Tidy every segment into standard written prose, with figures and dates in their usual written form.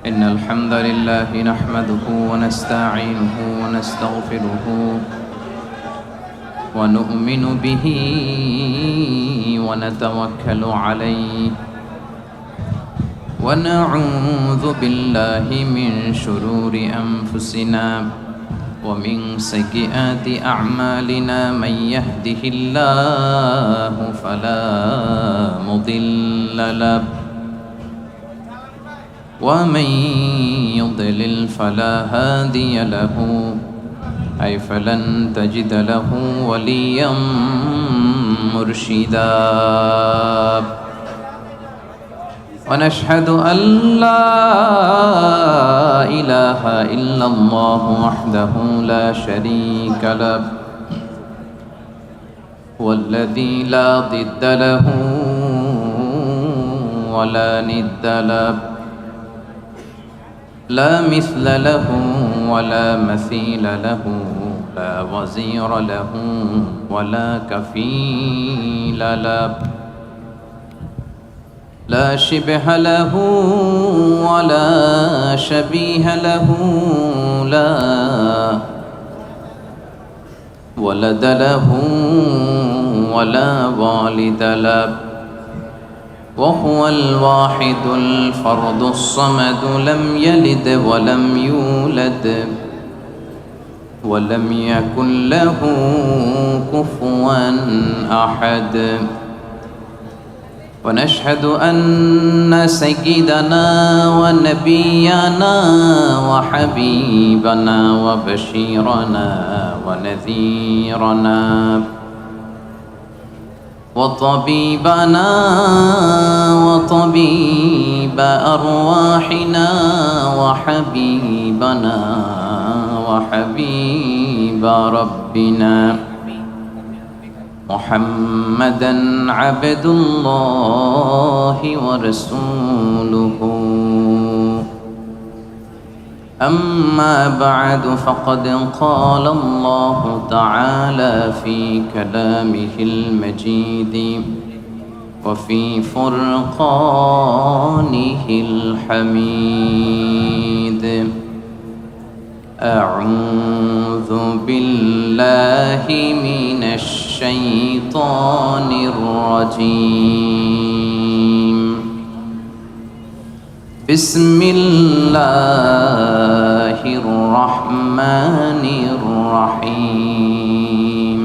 إن الحمد لله نحمده ونستعينه ونستغفره ونؤمن به ونتوكل عليه ونعوذ بالله من شرور أنفسنا ومن سيئات أعمالنا من يهده الله فلا مضل له ومن يضلل فلا هادي له أي فلن تجد له وليا مرشدا ونشهد أن لا إله إلا الله وحده لا شريك له والذي لا ضد له ولا ند له لا مثل له ولا مثيل له لا وزير له ولا كفيل له لا شبه له ولا شبيه له لا ولد له ولا والد له وهو الواحد الفرد الصمد لم يلد ولم يولد ولم يكن له كفوا أحد ونشهد أن سيدنا ونبينا وحبيبنا وبشيرنا ونذيرنا وطبيبنا وطبيب أرواحنا وحبيبنا وحبيب ربنا محمدا عبد الله ورسوله أما بعد فقد قال الله تعالى في كلامه المجيد وفي فرقانه الحميد أعوذ بالله من الشيطان الرجيم بسم الله الرحمن الرحيم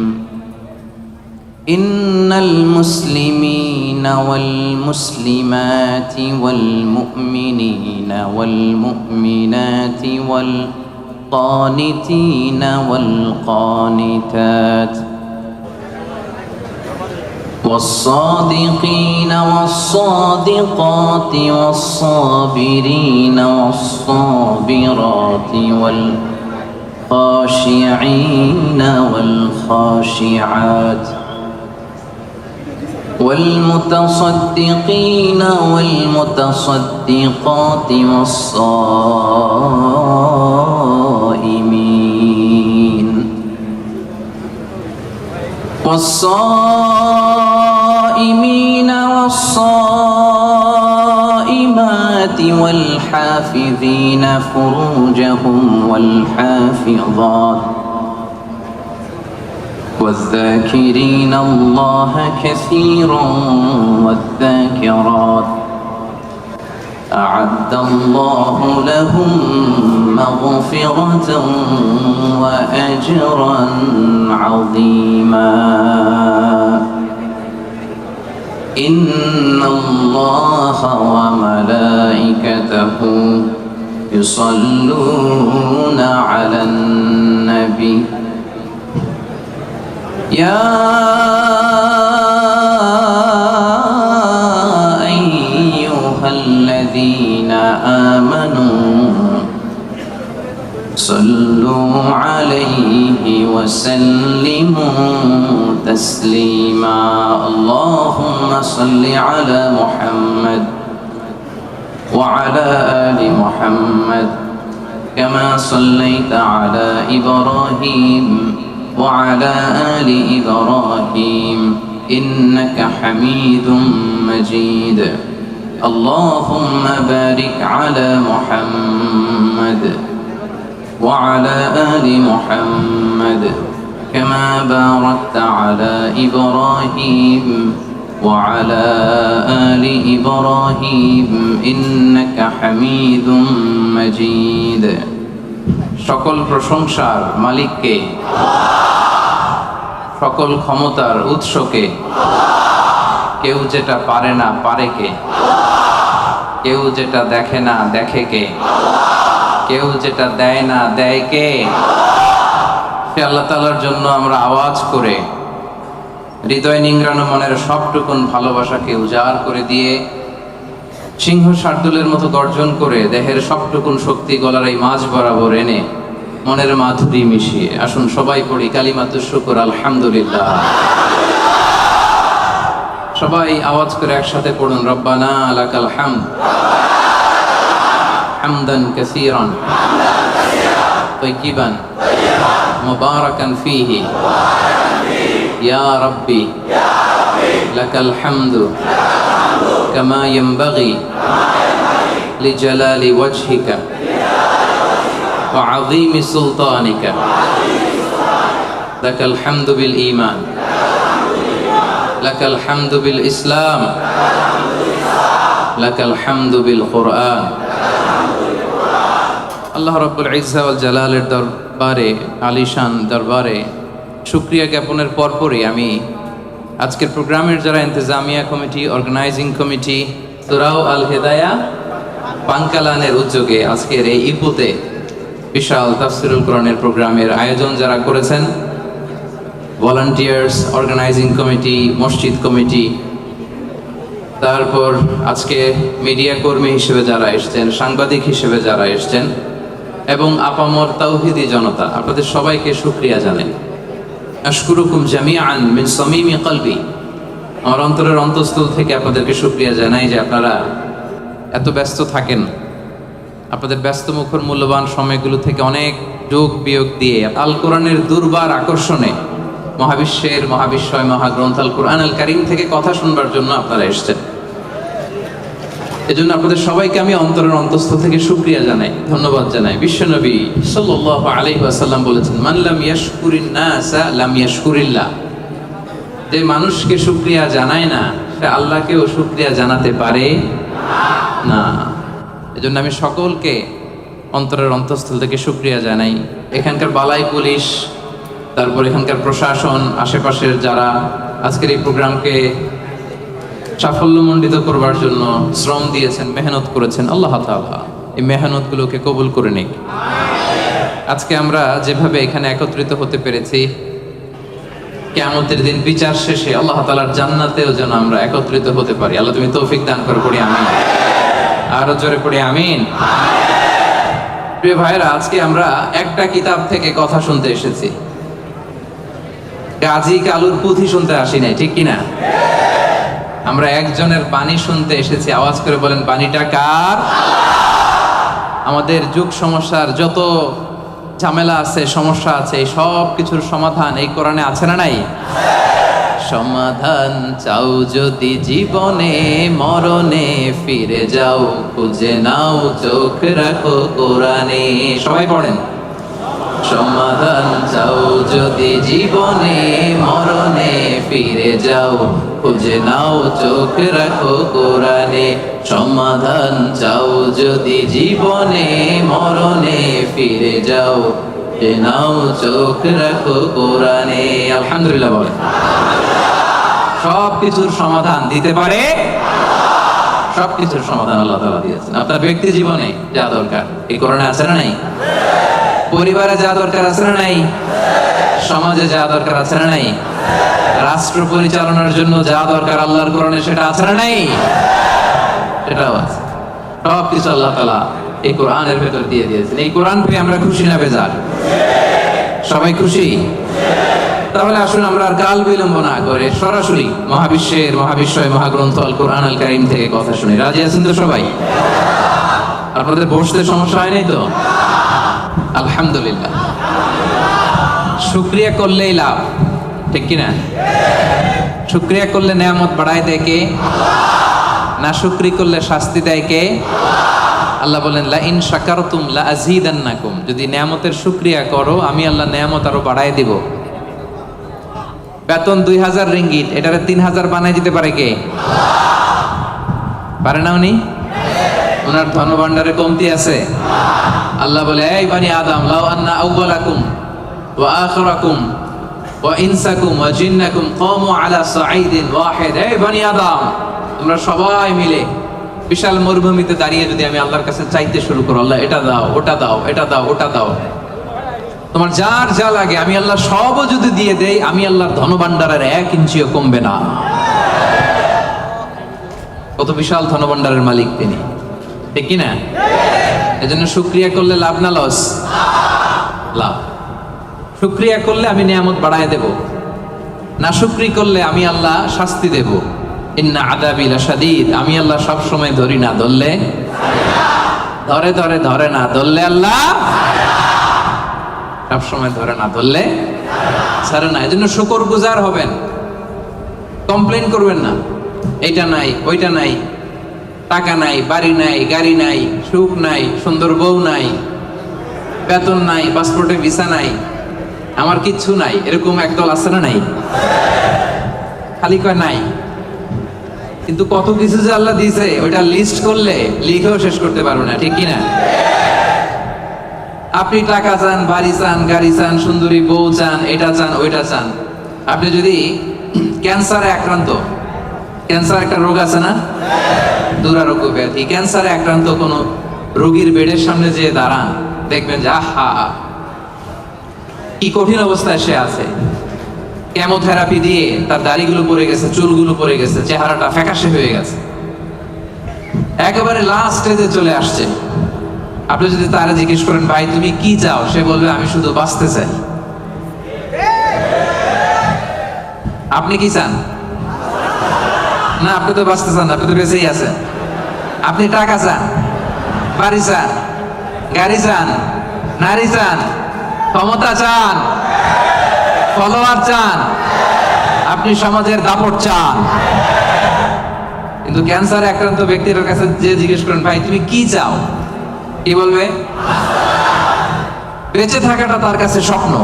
إن المسلمين والمسلمات والمؤمنين والمؤمنات والقانتين والقانتات والصادقين والصادقات والصابرين والصابرات والخاشعين والخاشعات والمتصدقين والمتصدقات والصائمين والصائمات والحافظين فروجهم والحافظات والذاكرين الله كثيرا والذاكرات أعد الله لهم مغفرة وأجرا عظيما إن الله وملائكته يصلون على النبي يا أيها الذين آمنوا صلوا عليه وسلموا تسليما اللهم صل على محمد وعلى آل محمد كما صليت على إبراهيم وعلى آل إبراهيم إنك حميد مجيد اللهم بارك على محمد وعلى آل محمد كما باركت على إبراهيم وعلى آل إبراهيم إنك حميد مجيد সকল প্রশংসার মালিককে, সকল ক্ষমতার উৎসকে, কেউ যেটা পারে না পারে কে, কেউ যেটা দেখে না দেখে কে, কেউ যেটা দেয় না দেয় কে, সে আল্লাহ তাআলার জন্য আমরা আওয়াজ করে হৃদয় নিংড়ানো মনের সবটুকুন ভালোবাসাকে উজাড় করে দিয়ে সিংহ শার্দুলের মতো গর্জন করে দেহের সবটুকুন শক্তি গলার এই মাঝ বরাবর এনে মনের মাধুরী মিশিয়ে আসুন সবাই পড়ি কালিমাতুশ শুকর আলহামদুলিল্লাহ। সবাই আওয়াজ করে একসাথে পড়ুন রব্বানা লাকাল হামদ হামদান কাসীরান তাইয়িবান মুবারাকান ফীহি ইয়া রাব্বি লাকাল হামদু কামা ইয়ানবাগি লিজালালি ওয়াজহিকা ওয়া আযীমি সুলতানিকা লাকাল হামদু বিল ঈমান লাকাল হামদু বিল ইসলাম লাকাল হামদু বিল কুরআন। আল্লাহ রাব্বুল ইজ্জা ওয়াল জালালের দরবারে, আলিশান দরবারে শুকরিয়া জ্ঞাপনের পরপরই আমি আজকের প্রোগ্রামের যারা ইন্তেজামিয়া কমিটি, অর্গানাইজিং কমিটি, সূরা আল হিদায়া পাঙ্কালানের উদ্যোগে আজকের এই ইপুতে বিশাল তাফসীরুল কোরআনের প্রোগ্রামের আয়োজন যারা করেছেন, ভলান্টিয়ার্স, অর্গানাইজিং কমিটি, মসজিদ কমিটি, তারপর আজকে মিডিয়া কর্মী হিসেবে যারা এসছেন, সাংবাদিক হিসেবে যারা এসছেন এবং আপামর তাওহীদি জনতা, আপনাদের সবাইকে শুকরিয়া জানাই। আশকুরুকুম জামিআন মিন সামিমি কলবি, আমার অন্তরের অন্তঃস্থল থেকে আপনাদেরকে শুকরিয়া জানাই যে আপনারা এত ব্যস্ত থাকেন, আপনাদের ব্যস্ত মুখর মূল্যবান সময়গুলো থেকে অনেক যোগ বিয়োগ দিয়ে আল কোরআনের দুর্বার আকর্ষণে মহাবিশ্বের মহাবিশ্বয় মহাগ্রন্থ আল কোরআন আল কারীম থেকে কথা শুনবার জন্য আপনারা এসেছেন। এজন্য আপনাদের সবাইকে আমি অন্তরের অন্তঃস্থল থেকে শুকরিয়া জানাই, ধন্যবাদ জানাই। বিশ্বনবী সাল্লাল্লাহু আলাইহি ওয়াসাল্লাম বলেছেন, মান লাম ইয়াশকুরিন নাসা লাম ইয়াশকুরিল্লাহ, যে মানুষকে শুকরিয়া জানায় না সে আল্লাহকেও শুকরিয়া জানাতে পারে না। এজন্য আমি সকলকে অন্তরের অন্তঃস্থল থেকে শুকরিয়া জানাই। এখানকার বালাই পুলিশ, তারপর এখানকার প্রশাসন, আশেপাশের যারা আজকের এই প্রোগ্রামকে সাফল্যমণ্ডিত করবার জন্য শ্রম দিয়েছেন, মেহনত করেছেন, আল্লাহ তাআলা এই মেহনতগুলোকে কবুল করে নিক। আজকে আমরা যেভাবে এখানে একত্রিত হতে পেরেছি, কিয়ামতের দিন বিচার শেষে আল্লাহ তাআলার জান্নাতেও যেন আমরা একত্রিত হতে পারি। আল্লাহ তুমি তৌফিক দান করে, পড়ি আমিন। আরো জোরে পড়ি আমিন। প্রিয় ভাইরা, আজকে আমরা একটা কিতাব থেকে কথা শুনতে এসেছি, গাজী কালুর পুঁথি শুনতে আসি নাই, ঠিক কিনা? আমরা একজনের বাণী শুনতে এসেছি। আওয়াজ করে বলেন, বাণীটা কার? আমাদের যুগ সমস্যার যত ঝামেলা আছে, সমস্যা আছে, এই সব কিছুর সমাধান এই কোরআনে আছে না নাই? সমাধান চাও যদি জীবনে মরণে, ফিরে যাও খুঁজে নাও চোখ রাখো কোরআনে। সবাই পড়েন, সমাধান চাও যদি জীবনে মরণে, ফিরে যাও খুঁজে নাও চোখ রাখো কোরআনে। সমাধান চাও যদি জীবনে মরণে, ফিরে যাও খুঁজে নাও চোখ রাখো কোরআনে। আলহামদুলিল্লাহ বলেন। সব কিছুর সমাধান দিতে পারে, সব কিছুর সমাধান আল্লাহ তাআলা দিয়েছেন। আপনার ব্যক্তি জীবনে যা দরকার এই কোরআনে আছে না নাই? পরিবারে যা দরকার আছে না নাই? সমাজে যা দরকার আছে না নাই? রাষ্ট্র পরিচালনার জন্য যা দরকার আল্লাহর কোরআনে সেটা আছে না নাই? সেটাও আছে। সব কিছু আল্লাহ তাআলা এই কোরআনের ভেতর দিয়ে দিয়েছেন। এই কোরআন পেয়ে আমরা খুশি না বেজার? সবাই খুশি? তাহলে আসুন আমরা আর কাল বিলম্ব না করে সরাসরি মহাবিশ্বের মহাবিশ্বয় মহাগ্রন্থ আল কোরআন আল কারীম থেকে কথা শুনি। রাজি আছেন তো সবাই? আপনাদের বসতে সমস্যা হয় নাই তো? আলহামদুলিল্লাহ। শুকরিয়া করলেই লাভ, ঠিক কিনা? শুকরিয়া করলে নেয়ামত বাড়ায় দেয় কে? নাশুকরি করলে শাস্তি দেয় কে? আল্লাহ বলেন লা ইন শাকারতুম লা আযীদান্নাকুম, যদি নিয়ামতের শুকরিয়া করো আমি আল্লাহ নিয়ামত আরো বাড়ায় দিব। বেতন 2000 রিঙ্গিট, এটারে 3000 বানায় দিতে পারে কে? পারে না উনি? ওনার ধনভাণ্ডারে কমতি আছে? আল্লাহ বলে এই বানি আদম লাউ আন্না আউওয়ালাকুম ওয়া আখিরাকুম ওয়া ইনসাকুম ওয়া জিন্নাকুম কামু আলা সাঈদিন ওয়াহিদ, এই বানি আদম তোমরা সবাই মিলে বিশাল মরুভূমিতে দাঁড়িয়ে যদি আমি আল্লাহর কাছে চাইতে শুরু করো, আল্লাহ এটা দাও ওটা দাও এটা দাও ওটা দাও, তোমার যার যা লাগে আমি আল্লাহ সবও যদি দিয়ে দেই, আমি আল্লাহর ধনভাণ্ডারের 1 ইঞ্চিও কমবে না। কত বিশাল ধনভাণ্ডারের মালিক তিনি, ঠিক কি না? এজন্য শুকরিয়া করলে লাভ না লস? লাভ। শুকরিয়া করলে আমি নিয়ামত বাড়ায় দেব, না শুকরি করলে আমি আল্লাহ শাস্তি দেব। ইন্না আযাবি লাশাদীদ, আমি আল্লাহ সব সময় ধরি না, ধরলে ধরে ধরে ধরে না, ধরলে আল্লাহ সব সময় ধরে না, ধরলে ছাড়ে না। এজন্য শুকরগুজার হবেন, কমপ্লেইন করবেন না এইটা নাই ওইটা নাই, টাকা নাই, বাড়ি নাই, গাড়ি নাই, সুখ নাই, সুন্দর বউ নাই, বেতন নাই, পাসপোর্টে ভিসা নাই, আমার কিচ্ছু নাই, এরকম একদল আছে না? নাই, খালি কয় নাই। কিন্তু কত কিছু যে আল্লাহ দিয়েছে ওইটা লিস্ট করলে লিখেও শেষ করতে পারবো না, ঠিক কিনা? আপনি টাকা চান, বাড়ি চান, গাড়ি চান, সুন্দরী বউ চান, এটা চান ওইটা চান। আপনি যদি ক্যান্সারে আক্রান্ত, ক্যান্সার একটা রোগ আছে না, দুরারোগ্য ব্যাধি, ক্যান্সারে আক্রান্ত কোন রোগীর বেডের সামনে যে দাঁড়ান, দেখবেন যে আহা কি কঠিন অবস্থায় সে আছে। কেমোথেরাপি দিয়ে তার দাড়িগুলো পড়ে গেছে, চুলগুলো পড়ে গেছে, চেহারাটা ফ্যাকাশে হয়ে গেছে, একেবারে লাস্ট স্টেজে চলে আসছে। আপনি যদি তারা জিজ্ঞেস করেন ভাই তুমি কি চাও, সে বলবে আমি শুধু বাঁচতে চাই। আপনি কি চান? না, আপনি তো বাঁচতে চান, আপনি তো বেঁচেই আছেন। আপনি টাকা চান, বাড়ি চান, গাড়ি চান, নারী চান, ক্ষমতা চান, ফলোয়ার চান, আপনি সমাজের দাপট চান। কিন্তু ক্যান্সারে আক্রান্ত ব্যক্তির কাছে যে জিজ্ঞেস করেন ভাই তুমি কি চাও, কি বলবে? বেঁচে থাকাটা তার কাছে স্বপ্ন।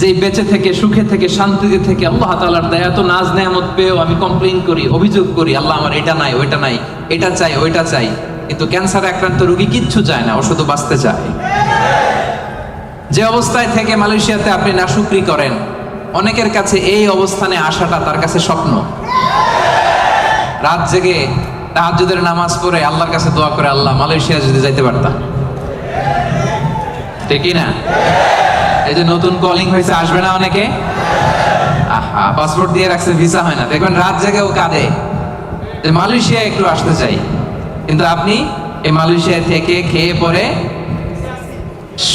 যে বেঁচে থেকে, সুখে থেকে, শান্তিতে থেকে আল্লাহ তাআলার দয়া তো নাজ নেয়ামত পেয়েও আমি কমপ্লেইন করি, অভিযোগ করি, আল্লাহ আমার এটা নাই ওইটা নাই, এটা চাই ওইটা চাই। কিন্তু ক্যান্সারে আক্রান্ত রোগী কিচ্ছু চায় না, ও শুধু বাঁচতে চায়। যে অবস্থায় থেকে মালয়েশিয়াতে আপনি নাশুকরি করেন, অনেকের কাছে এই অবস্থানে আসাটা তার কাছে স্বপ্ন। রাত জেগে তাহাজ্জুদের নামাজ পড়ে আল্লাহর কাছে দোয়া করে, আল্লাহ মালয়েশিয়া যদি যাইতে পারতাম, ঠিক না? এই যে নতুন কলিং হয়েছে, আসবে না অনেকে? আহা, পাসপোর্ট দিয়ে রাখছে, ভিসা হয় না, দেখবেন রাত জেগেও কাঁদে যে মালয়েশিয়া একটু আসতে চাই। কিন্তু আপনি এই মালয়েশিয়া থেকে খেয়ে পরে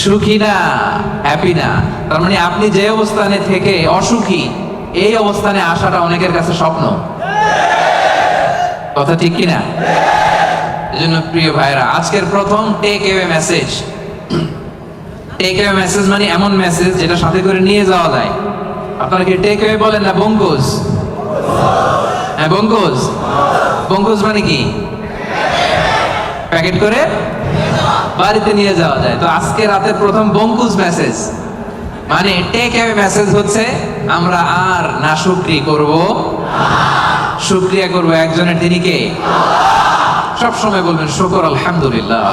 সুখী না, হ্যাপি না। তার মানে আপনি যে অবস্থানে থেকে অসুখী, এই অবস্থানে আসাটা অনেকের কাছে স্বপ্ন। কথা ঠিক কিনা? এজন্য প্রিয় ভাইরা, আজকের প্রথম take away message. Take away message মানে এমন মেসেজ যেটা সাথে করে নিয়ে যাওয়া যায়। আপনারা কি টেক অ্যাওয়ে বলেন না বঙ্গোজ? হ্যাঁ, বঙ্গোজ। বঙ্গোজ মানে কি? প্যাকেট করে বাড়িতে নিয়ে যাওয়া যায়। তো আজকে রাতের প্রথম বঙ্কুজ মেসেজ মানে টেক অ্যাওয়ে মেসেজ হচ্ছে আমরা আর নাশুকরি করব, শুকরিয়া করব একজনের, তিনি কে? সব সময় বলবেন শুকর আলহামদুলিল্লাহ,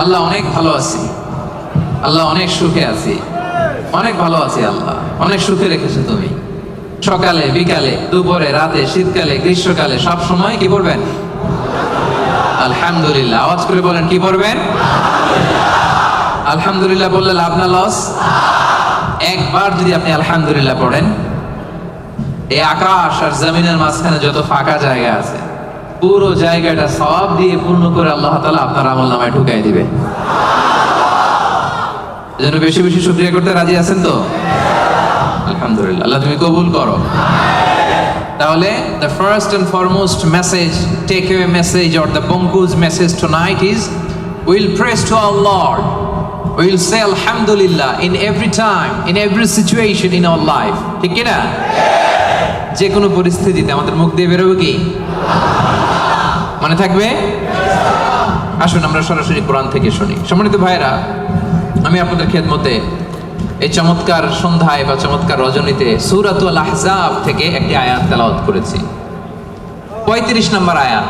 আল্লাহ অনেক ভালো আছি, আল্লাহ অনেক সুখে আছি, অনেক ভালো আছি, আল্লাহ অনেক সুখে রেখেছো তুমি। সকালে, বিকালে, দুপুরে, রাতে, শীতকালে, গ্রীষ্মকালে, সব সময় কি করবেন? আলহামদুলিল্লাহ। আওয়াজ করে বলেন কি পড়বেন? আলহামদুলিল্লাহ বললে লাভ না লস? একবার যদি আপনি আলহামদুলিল্লাহ পড়েন, এই আকাশ আর জমিনের মাঝখানে যত ফাঁকা জায়গা আছে পুরো জায়গাটা সওয়াব দিয়ে পূর্ণ করে আল্লাহ তাআলা আপনার আমলনামায় ঢুকাই দিবে। এজন্য বেশি বেশি শুকরিয়া করতে রাজি আছেন তো? আলহামদুলিল্লাহ, আল্লাহ তুমি কবুল করো। তাহলে the first and foremost message, takeaway message or the Bongku's message tonight is we'll praise to our Lord. We'll say Alhamdulillah in every time, in every situation in our life. ঠিক কি না? যে কোনো পরিস্থিতিতে আমাদের মুখ দিয়ে বেরোবে কি? মনে থাকবে? আসুন আমরা সরাসরি কোরআন থেকে শুনি। সম্মানিত ভাইরা, আমি আপনাদের খেদমতে এই চমৎকার সন্ধ্যায় বা চমৎকার রজনীতে সূরাতুল আহজাব থেকে একটি আয়াত তেলাওয়াত করেছি। 35 নম্বর আয়াত।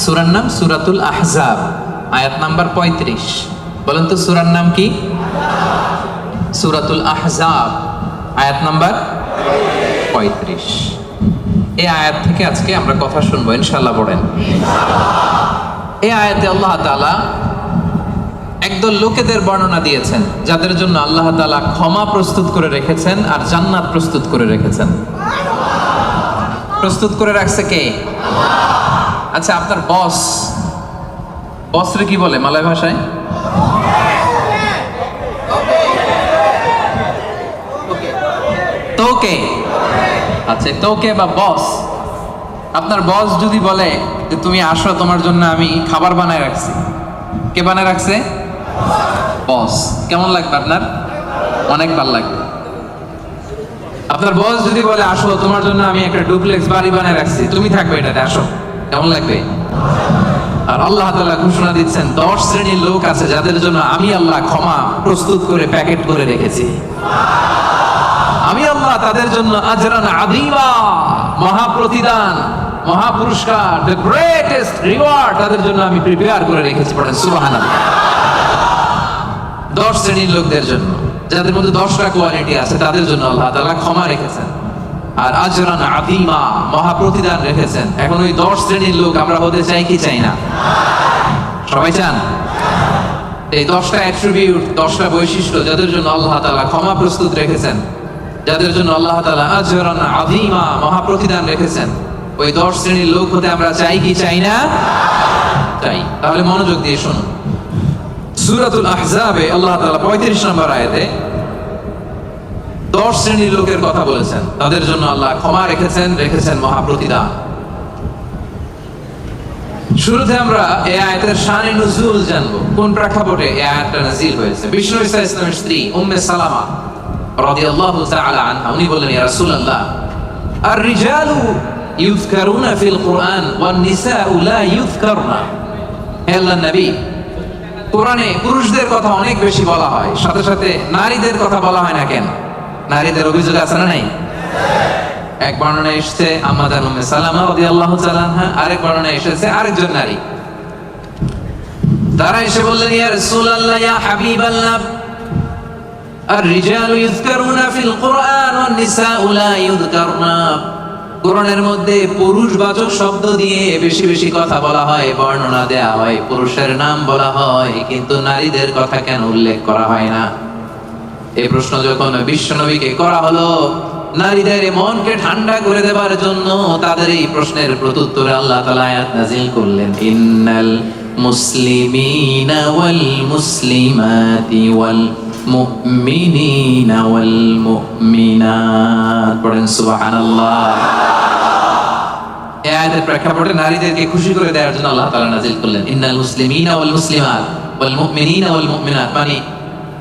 সূরার নাম সূরাতুল আহজাব, আয়াত নাম্বার 35। বলেন তো সূরার নাম কি? সূরাতুল আহজাব, আয়াত নাম্বার 35। এই আয়াত থেকে আজকে আমরা কথা শুনবো ইনশাআল্লাহ। পড়েন। এই আয়াতে আল্লাহ তাআলা একদল লোকেদের বর্ণনা দিয়েছেন যাদের জন্য আল্লাহ তাআলা ক্ষমা প্রস্তুত করে রেখেছেন আর জান্নাত প্রস্তুত করে রেখেছেন। প্রস্তুত করে রাখছে কে? আচ্ছা, আপনার বসরে কি বলে মালয় ভাষায়? তোকে। আচ্ছা, তোকে বা বস। আপনার বস যদি বলে যে তুমি আসো, তোমার জন্য আমি খাবার বানায় রাখছি, কে বানায় রাখছে? বস। কেমন লাগবে আপনার? অনেক ভালো লাগবে। আপনার বস যদি বলে আসো, তোমার জন্য আমি একটা ডুপ্লেক্স বাড়ি বানায় রাখছি, তুমি থাকবে এটাতে, আসো, কেমন লাগবে? আর আল্লাহ তাআলা ঘোষণা দিচ্ছেন 10 শ্রেণীর লোক আছে যাদের জন্য আমি আল্লাহ ক্ষমা প্রস্তুত করে প্যাকেট করে রেখেছি। আমি আল্লাহ তাদের জন্য আজরান আযীমা, মহা প্রতিদান, মহা পুরস্কার, দ্য গ্রেটেস্ট রিওয়ার্ড তাদের জন্য আমি প্রিপেয়ার করে রেখেছি। পড়েন সুবহানাল্লাহ। 10 শ্রেণীর লোকদের জন্য, যাদের মধ্যে 10টা কোয়ালিটি আছে, তাদের জন্য আল্লাহ তাআলা ক্ষমা রেখেছেন আর আজরান আযীমা, মহা প্রতিদান রেখেছেন। এখন ওই 10 শ্রেণীর লোক আমরা হতে চাই কি চাই না? সবাই চান? এই 10টা অ্যাট্রিবিউট, 10টা বৈশিষ্ট্য যাদের জন্য আল্লাহ তাআলা ক্ষমা প্রস্তুত রেখেছেন, যাদের জন্য আল্লাহ তাআলা আজরান আযীমা, মহা প্রতিদান রেখেছেন, ওই 10 শ্রেণীর লোক হতে আমরা চাই কি চাই না? চাই। তাহলে মনোযোগ দিয়ে শুনুন। সূরাতুল আহজাবে আল্লাহ তাআলা 35 নম্বর আয়াতে 10 শ্রেণীর লোকের কথা বলেছেন, তাদের জন্য আল্লাহ ক্ষমা রেখেছেন মহা প্রতিদান। শুরুতে আমরা এই আয়াতের শানে নুজুল জানবো, কোন প্রেক্ষাপটে এই আয়াতটা নাযিল হয়েছে। বিষ্ণু ঈসা ইসলামের স্ত্রী উম্মে সালামা রাদিয়াল্লাহু তাআলা আনহা, উনি বললেন, ইয়া রাসূলুল্লাহ, আর-রিজালু ইউযকারুনা ফিল কুরআন ওয়ান নিসাউ লা ইউযকারনা। হে আল্লাহর নবী, কোরআনে পুরুষদের কথা অনেক বেশি বলা হয়, সাথে সাথে নারীদের কথা বলা হয় না কেন? নারীদের অভিযোগ আছে না নাই? এক বর্ণনা এসেছে আম্মা জান উম্মে সালামা রাদিয়াল্লাহু তাআলা আনহা, আরেক বর্ণনা এসেছে আরেকজন নারী। তারা এসে বললেন, ইয়া রাসূলুল্লাহ, ইয়া হাবিবাল্লাহ, আর-রিজালু ইউযকারুনা ফিল কুরআন ওয়ান নিসাউ লা ইউযকারনা। কোরআনের মধ্যে পুরুষবাচক শব্দ দিয়ে বেশি বেশি কথা বলা হয়, বর্ণনা দেয়া হয়, পুরুষের নাম বলা হয়, কিন্তু নারীদের কথা কেন উল্লেখ করা হয় না? এই প্রশ্ন যখন বিশ্বনবীকে করা হলো, নারীদের মনকে ঠান্ডা করে দেবার জন্য তাদের এই প্রশ্নের প্রত্যুত্তরে আল্লাহ তাআলা আয়াত নাযিল করলেন, ইন্নাল মুসলিমিনা ওয়াল মুসলিমাতি ওয়াল মুমিনিনা ওয়াল মুমিনাত। পড়েন সুবহানাল্লাহ। এই আয়াতের প্রেক্ষাপটে নারীদেরকে খুশি করে দেওয়ার জন্য আল্লাহ তাআলা নাযিল করলেন, ইন্নাল মুসলিমিনা ওয়াল মুসলিমাত ওয়াল মুমিনিনা ওয়াল মুমিনাত। মানে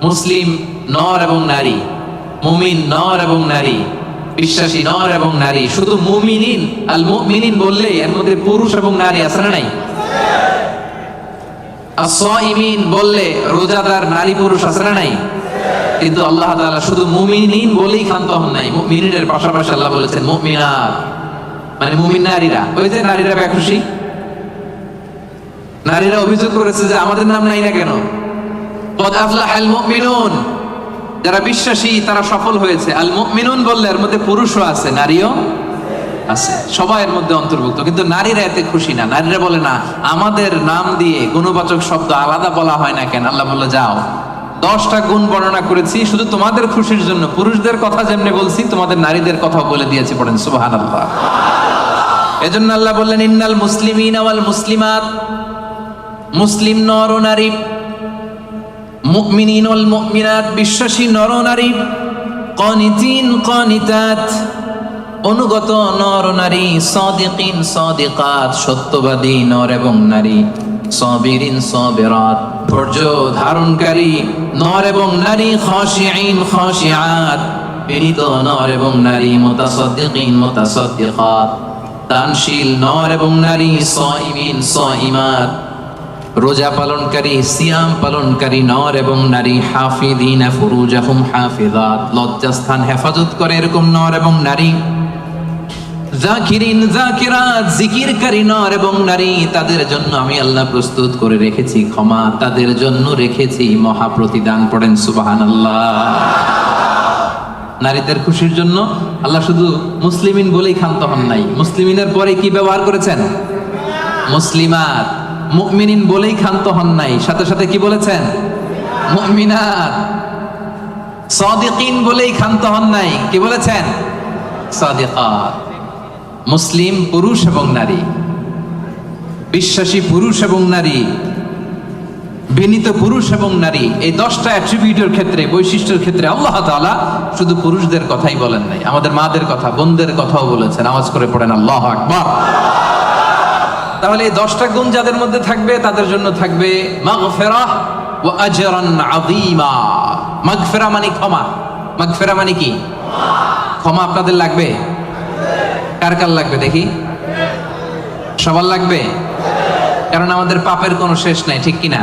মুসলিম নর এবং নারী, মুমিন নর এবং নারী, বিশ্বাসী নর এবং নারী। শুধু মুমিনিন, আল মুমিনিন বললে এর মধ্যে পুরুষ এবং নারী আছে না নাই? as-সাইমিন বললে রোজাদার নারী পুরুষ আছে না নাই? কিন্তু আল্লাহ তাআলা শুধু মুমিনিন বলেই ক্ষান্ত হন নাই, মুমিনের পাশাপাশি আল্লাহ বলেছেন মুমিনাত, মানে মুমিন নারীরা। ওই যে নারীরা বেখুশি, নারীরা অভিযোগ করেছে যে আমাদের নাম নাই না কেন? কদ আফলাহাল মুমিনুন, যারা বিশ্বাসী তারা সফল হয়েছে। আল মুমিনুন বললে এর মধ্যে পুরুষও আছে, নারীও আছে, সবাই এর মধ্যে অন্তর্ভুক্ত। কিন্তু নারীরা এতে খুশি না। নারীরা বলে, না, আমাদের নাম দিয়ে গুণবাচক শব্দ আলাদা বলা হয় না কেন? আল্লাহ বলল, যাও, 10টা গুণ বর্ণনা করেছি শুধু তোমাদের খুশির জন্য। পুরুষদের কথা যেমনি বলছি, তোমাদের নারীদের কথা বলে দিয়েছি। পড়েন সুবহানাল্লাহ। এজন্য আল্লাহ বললেন, ইন্নাল মুসলিমিনা ওয়াল মুসলিমাত, মুসলিম নর ও নারী, মুমিনিন ওয়াল মুমিনাত, বিশ্বাসী নর ও নারী, কানিতিন কানিতাত, অনুগত নর ও নারী, সাদিকিন সাদিকাত, সত্যবাদী নর এবং নারী, সাবিরিন সাবিরাত, ধৈর্য ধারণকারী নর এবং নারী, খাশিঈন খাশিআত, বিনীত নর এবং নারী, মুতাসাদ্দিকিন মুতাসাদ্দিকাত, দানশীল নর এবং নারী, সাইমিন সাইমাত, রোজা পালনকারী সিয়াম পালনকারী নর এবং নারী, হাফিদিনা ফুরুজাহুম হাফিজাত, লজ্জাস্থান হেফাজত করে এরকম নর এবং নারী, যাকিরিন যাকিরাত, জিকিরকারী নর এবং নারী, তাদের জন্য আমি আল্লাহ প্রস্তুত করে রেখেছি ক্ষমা, তাদের জন্য রেখেছি মহা প্রতিদান। পড়েন সুবহানাল্লাহ। নারীদের খুশির জন্য আল্লাহ শুধু মুসলিমিন বলেই ক্ষান্ত হন নাই, মুসলিমিনের পরে কি ব্যবহার করেছেন? মুসলিমাত। মুমিনিন বলেই ক্ষান্ত হন নাই, সাথে সাথে কি বলেছেন? মুমিনাত। সাদিকিন বলেই ক্ষান্ত হন নাই, কি বলেছেন? সাদিকাত। মুসলিম পুরুষ এবং নারী, বিশ্বাসী পুরুষ এবং নারী, বিনীত পুরুষ এবং নারী, এই 10টা অ্যাট্রিবিউটের ক্ষেত্রে, বৈশিষ্ট্যের ক্ষেত্রে আল্লাহ তাআলা শুধু পুরুষদের কথাই বলেন নাই, আমাদের মাদের কথা, বোনদের কথাও বলেছেন। আওয়াজ করে পড়েন আল্লাহু আকবার। তাহলে এই 10টা গুণ যাদের মধ্যে থাকবে তাদের জন্য থাকবে মাগফিরাহ ওয়া আজরান আযীমা। মাগফিরা মানে ক্ষমা। মাগফিরা মানে কি? ক্ষমা। আপনাদের লাগবে? কার কার লাগবে দেখি? সবার লাগবে? কারণ আমাদের পাপের কোনো শেষ নাই, ঠিক কিনা?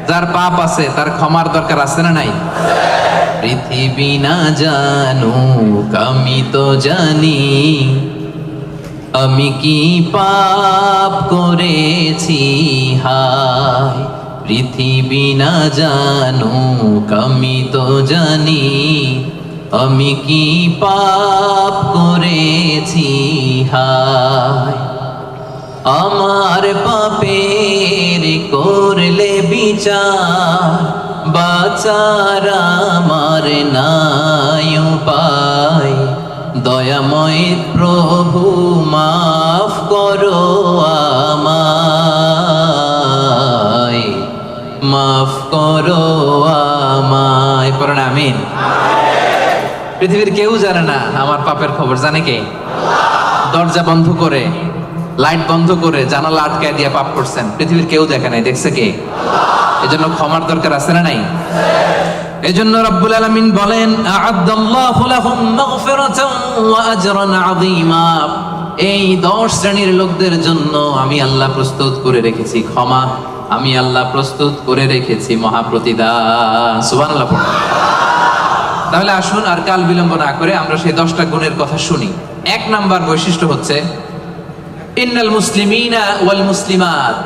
যার পাপ আছে তার ক্ষমার দরকার আছে না নাই? পৃথিবী না জানুক আমি তো জানি, আমি কি পাপ করেছি হায়। পৃথিবী না জানুক আমি তো জানি, আমি কি পাপ করেছি হায়। আমার পাপের করলে বিচার, বাঁচার আমার নাই উপায়। দয়াময় প্রভু মাফ করো আমায়, মাফ করো আমায়। পড়েন আমিন। পৃথিবীর কেউ জানে না আমার পাপের খবর, জানে কে? দরজা বন্ধ করে, লাইট বন্ধ করে, জানালা আটকায় দিয়ে পাপ করছেন, পৃথিবীর কেউ দেখে নাই, দেখছে কে? এজন্য ক্ষমার দরকার আছে না নাই? এজন্য রব্বুল আলামিন বলেন আ'আদাল্লাহু লাহুম মাগফিরাতান ওয়া আজরান আযীমা। এই 10 শ্রেণীর লোকদের জন্য আমি আল্লাহ প্রস্তুত করে রেখেছি ক্ষমা, আমি আল্লাহ প্রস্তুত করে রেখেছি মহা প্রতিদান। সুবহানাল্লাহ। তাহলে আসুন আর কাল বিলম্ব না করে আমরা সেই 10টা গুণের কথা শুনি। 1 নাম্বার বৈশিষ্ট্য হচ্ছে ইন্নাল মুসলিমিনা ওয়াল মুসলিমাত।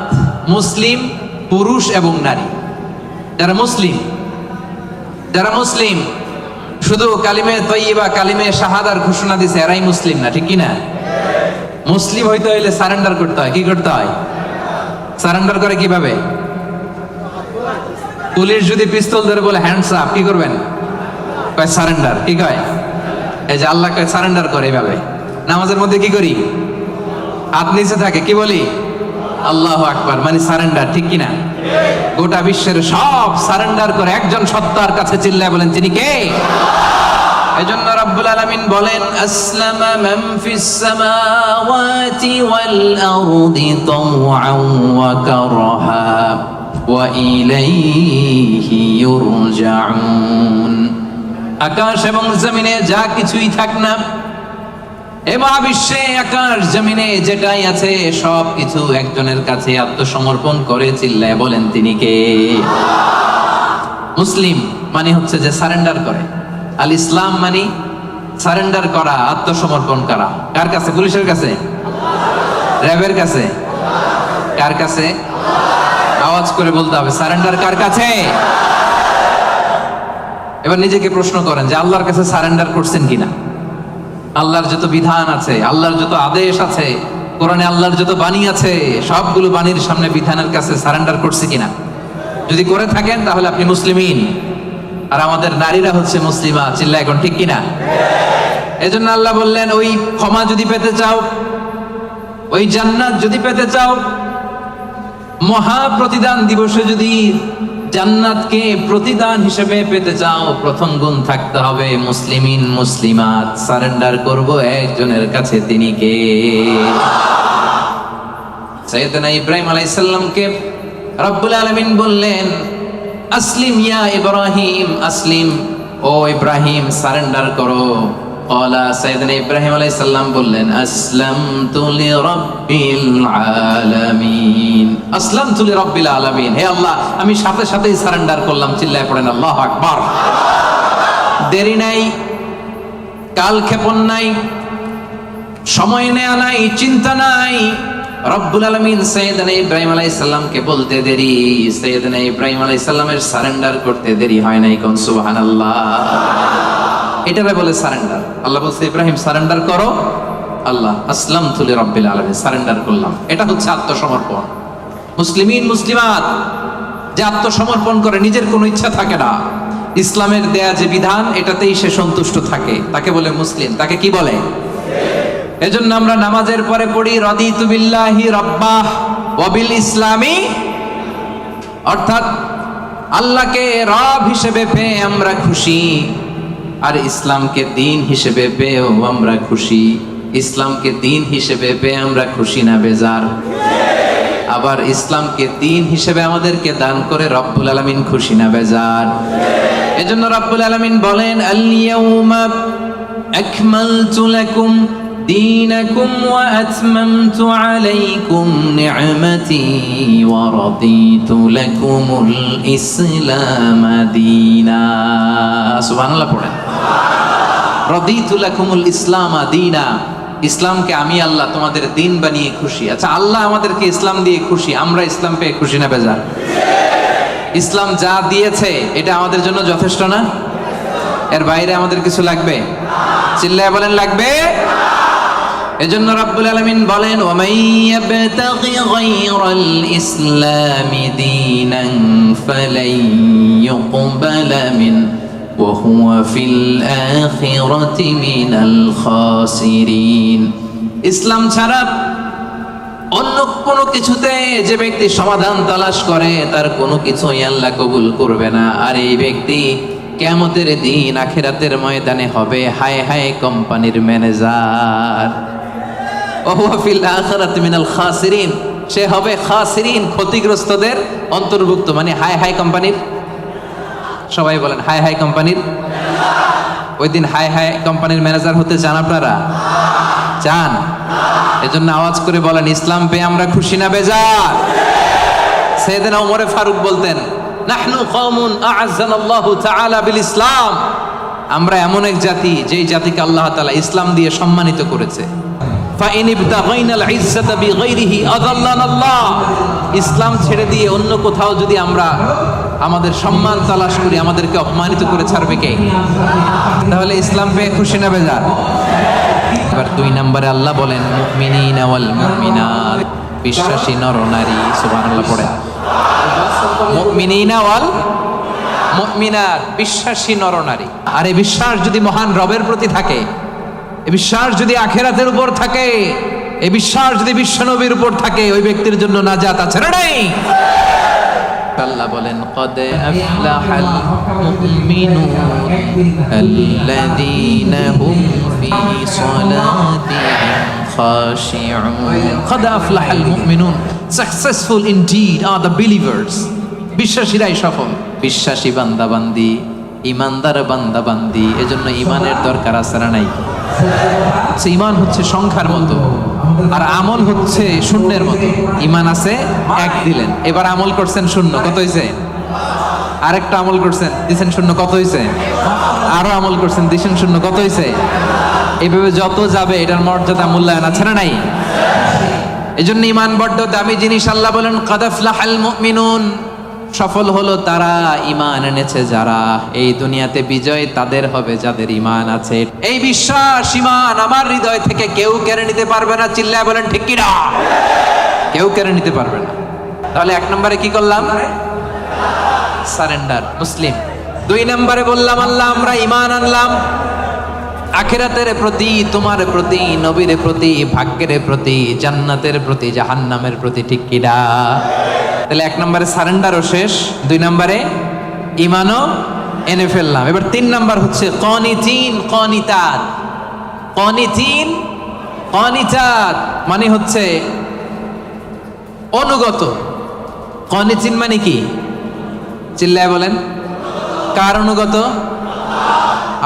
মুসলিম পুরুষ এবং নারী, যারা মুসলিম শুধু কালিমে তয়্যিবা, কালিমে শাহাদার ঘোষণা দিছে এরাই মুসলিম না, ঠিক কি না? মুসলিম হইতে হইলে সারেন্ডার করতে হয়। কি করতে হয়? সারেন্ডার করে কিভাবে? পুলিশ যদি পিস্তল ধরে বলে হ্যান্ডস আপ, কি করবেন? কয় সারেন্ডার। কি কয়? এই যে আল্লাহ কয় সারেন্ডার করে এইভাবে। নামাজের মধ্যে কি করি? হাত নিচে থাকে, কি বলি? আল্লাহু আকবার, মানে সারেন্ডার, ঠিক কিনা? গোটা বিশ্বের সব সারেন্ডার করে একজন সত্তার কাছে চিল্লায় বলেন তিনি কে? এজন্য রাব্বুল আলামিন বলেন আসলামা মান ফিস সামাওয়াতি ওয়াল আরদি তাওআন ওয়া কারহা ওয়া ইলাইহি ইউরজাউন। আকাশ এবং জমিনে যা কিছুই থাক না, এ মহাবিশ্বে আকাশ জমিনে যেটাই আছে সব কিছু একজনের কাছে আত্মসমর্পণ করে চিল্লায় বলেন তিনি কে? মুসলিম মানে হচ্ছে যে সারেন্ডার করে। আল ইসলাম মানে সারেন্ডার করা, আত্মসমর্পণ করা। কার কাছে? পুলিশের কাছে? র্যাবের কাছে? কার কাছে? আওয়াজ করে বলতে হবে সারেন্ডার কার কাছে? এবার নিজেকে প্রশ্ন করেন যে আল্লাহর কাছে সারেন্ডার করছেন কিনা? আল্লাহর যত বিধান আছে, আল্লাহর যত আদেশ আছে, কোরআনে আল্লাহর যত বাণী আছে, সবগুলো বাণীর সামনে বিধানের কাছে সারেন্ডার করছে কিনা? যদি করে থাকেন তাহলে আপনি মুসলিমিন। আর আমাদের নারীরা হচ্ছে মুসলিমা। চিল্লা এখন, ঠিক কিনা? এজন্য আল্লাহ বললেন ওই ক্ষমা যদি পেতে চাও, ওই জান্নাত যদি পেতে চাও, মহা প্রতিদান দিবসে যদি জান্নাতকে প্রতিদান হিসেবে পেতে চাও, প্রথম গুণ থাকতে হবে মুসলিমিন মুসলিমাত। সারেন্ডার করব একজনের কাছে, তিনি কে? সাইয়েদনা ইব্রাহিম আলাইহিস সালামকে রব্বুল আলামিন বললেন আসলিম ইয়া ইব্রাহিম আসলিম, ও ইব্রাহিম সারেন্ডার করো। ক্বালা সাইয়েদনা ইব্রাহিম আলাইহিস সালাম বললেন আসলামতু লিরাব্বিল আলামিন, আসলামতু লিরাব্বিল আলামিন, হে আল্লাহ আমি সাথে সাথেই সারেন্ডার করলাম। চিল্লায় পড়েন আল্লাহু আকবার। দেরি নাই, কালক্ষেপণ নাই, সময় নেয়া নাই, চিন্তা নাই। রব্বুল আলামিন সাইয়েদনা ইব্রাহিম আলাইহিস সালামকে বলতে দেরি, সাইয়েদনা ইব্রাহিম আলাইহিস সালামের সারেন্ডার করতে দেরি হয় নাই। কোন সুবহানাল্লাহ। এটারে বলে সারেন্ডার। আল্লাহ বলছে ইব্রাহিম সারেন্ডার করো, আল্লাহ আসলামতু লিরাব্বিল আলামিন, সারেন্ডার করলাম। এটা হচ্ছে আত্মসমর্পণ। মুসলিমিন মুসলিমাত যে আত্মসমর্পণ করে, নিজের কোনো ইচ্ছা থাকে না, ইসলামের দেয়া যে বিধান এটাতেই সে সন্তুষ্ট থাকে, তাকে বলে মুসলিম। তাকে কি বলে? এজন্য আমরা নামাজের পরে পড়ি রাদিতু বিল্লাহি রাব্বাহ ওয়া বিল ইসলামি, অর্থাৎ আল্লাহকে রব হিসেবে পেয়ে আমরা খুশি, আর ইসলামকে দিন হিসেবে পেয়েও আমরা খুশি। ইসলামকে দিন হিসেবে পেয়ে আমরা খুশি না বেজার? আবার ইসলামকে দিন হিসেবে আমাদেরকে দান করে রব্বুল আলামিন খুশি না বেজার? এজন্য রব্বুল আলামিন বলেন আল ইয়াউমা আকমালতু লাকুম দীনাকুম ওয়া আতমামতু আলাইকুম নি'মাতি ওয়া রাদিতু লাকুমুল ইসলাম দীনা। সুবহানাল্লাহ পড়েন। রাদিতু লাকুমুল ইসলাম দীনা, ইসলামকে আমি আল্লাহ তোমাদের দিন বানিয়ে খুশি। আচ্ছা, আল্লাহ আমাদেরকে ইসলাম দিয়ে খুশি, আমরা ইসলাম পেয়ে খুশি না বেজার? ইসলাম যা দিয়েছে এটা আমাদের জন্য যথেষ্ট না? এর বাইরে আমাদের কিছু লাগবে? চিল্লায় বলেন লাগবে। এজন্য রাব্বুল আলামিন বলেন ওয়া মান ইয়াবতাগি গায়রাল ইসলামি দীনান ফালাই ইউকবালা মিন ওয়া হুয়া ফিল আখিরাতি মিনাল খাসিরিন। ইসলাম ছাড়া অন্য কোনো কিছুতে যে ব্যক্তি সমাধান তালাশ করে তার কোনো কিছুই আল্লাহ কবুল করবে না। আর এই ব্যক্তি কিয়ামতের দিন আখিরাতের ময়দানে হবে হায় হায় কোম্পানির ম্যানেজার। ওয়া হুয়া ফিল আখিরাতি মিনাল খাসিরিন, সে হবে খাসিরিন, ক্ষতিগ্রস্তদের অন্তর্ভুক্ত। মানে হায় হায় কোম্পানির, সবাই বলেন হায় হায় কোম্পানির। ওই দিন হায় হায় কোম্পানির ম্যানেজার হতে চান আপনারা? চান? এজন্য আওয়াজ করে বলেন ইসলাম পেয়ে আমরা খুশি না বেজার? সাইয়েদনা ওমর ফারুক বলতেন নাহনু কওমুন আ'আজ্জানাল্লাহু তাআলা বিল ইসলাম, আমরা এমন এক জাতি যেই জাতিকে আল্লাহ তাআলা ইসলাম দিয়ে সম্মানিত করেছে। ফাইন ইবতাগাইনাল ইজ্জাতা বিগাইরিহি আযাল্লানাল্লাহ, ইসলাম ছেড়ে দিয়ে অন্য কোথাও যদি আমরা আমাদের সম্মান তালাশ করি আমাদেরকে অপমানিত করে ছাড়বে কে? তাহলে ইসলাম পেয়ে খুশি না বেজার? এবার 2 নম্বরে আল্লাহ বলেন মুমিনিনা ওয়াল মুমিনাত, বিশ্বাসী নর নারী। সুবহানাল্লাহ পড়ে। মুমিনিনা ওয়াল মুমিনাত, বিশ্বাসী নর নারী। আর এই বিশ্বাস যদি মহান রবের প্রতি থাকে, এই বিশ্বাস যদি আখিরাতের উপর থাকে, এই বিশ্বাস যদি বিশ্বনবীর উপর থাকে, ওই ব্যক্তির জন্য নাজাত আছে না নাই? আল্লাহ বলেন قد أفلح المؤمنون الذين هم في صلاتهم خاشعون قد أفلح المؤمنون successful indeed are the believers, বিশ্বাসীরাই সফল। বিশ্বাসী বান্দা বান্দি, ইমানদার বান্দা বান্দি, এজন্য ইমানের দরকার আছে না নাই? ইমান হচ্ছে সংখ্যার মতো আর আমল হচ্ছে শূন্যের মতো। ইমান আছে 1 দিলেন, এবার আমল করছেন 0, কত হয়েছে? আরেকটা আমল করছেন দিছেন 0, কত হয়েছে? আরো আমল করছেন দিছেন 0, কত হয়েছে? এইভাবে যত যাবে এটার মর্যাদা মূল্যায়ন আছে না নাই? এজন্য ইমান বড্ড দামি জিনিস। আল্লাহ বলেন কাদ আফলাহাল মুমিনুন, সফল হলো তারা ঈমান এনেছে যারা। এই দুনিয়াতে বিজয় তাদের হবে যাদের ঈমান আছে। এই বিশ্বাস ঈমান আমার হৃদয় থেকে কেউ কেড়ে নিতে পারবে না। চিল্লায় বলেন ঠিক কি না? কেউ কেড়ে নিতে পারবে না। তাহলে 1 নম্বরে কি করলাম? সারেন্ডার, মুসলিম। 2 নম্বরে বললাম আল্লাহ আমরা ঈমান আনলাম আখিরাতের প্রতি, তোমার প্রতি, নবীর প্রতি, ভাগ্যের প্রতি, জান্নাতের প্রতি, জাহান্নামের প্রতি। ঠিক কি না? তাহলে 1 নম্বরে সারেন্ডারও শেষ, 2 নম্বরে ঈমানও এনে ফেললাম। এবার 3 নম্বর হচ্ছে কনিতিন কনিতাত। কনিতিন কনিতাত মানে হচ্ছে অনুগত। কনিতিন মানে কি? চিল্লায় বলেন। কার অনুগত?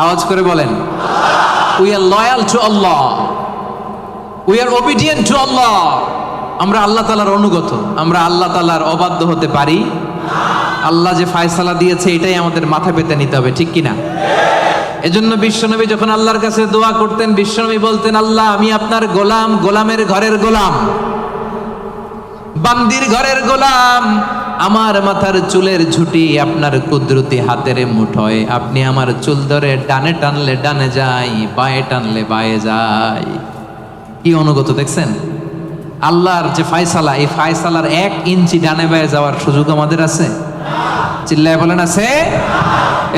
আওয়াজ করে বলেন, we are loyal to Allah, we are obedient to Allah. আমরা আল্লাহ তাআলার অনুগত, আমরা আল্লাহ তাআলার অবাধ্য হতে পারি? আল্লাহ যে ফয়সালা দিয়েছে এটাই আমাদের মাথা পেতে নিতে হবে, ঠিক কিনা? এজন্য বিশ্বনবী যখন আল্লাহর কাছে দোয়া করতেন, বিশ্বনবী বলতেন, আল্লাহ আমি আপনার গোলাম, গোলামের ঘরের গোলাম, বান্দির ঘরের গোলাম। আমার মাথার চুলের ঝুঁটি আপনার কুদরতি হাতের মুঠোয়, আপনি আমার চুল ধরে ডানে টানলে ডানে যাই, বায়ে টানলে বায়ে যাই। কি অনুগত দেখছেন? আল্লাহর যে ফয়সালা, এই ফয়সালার 1 ইঞ্চি ডানে বায়ে যাওয়ার সুযোগ আমাদের আছে? চিল্লায় বলেন আছে?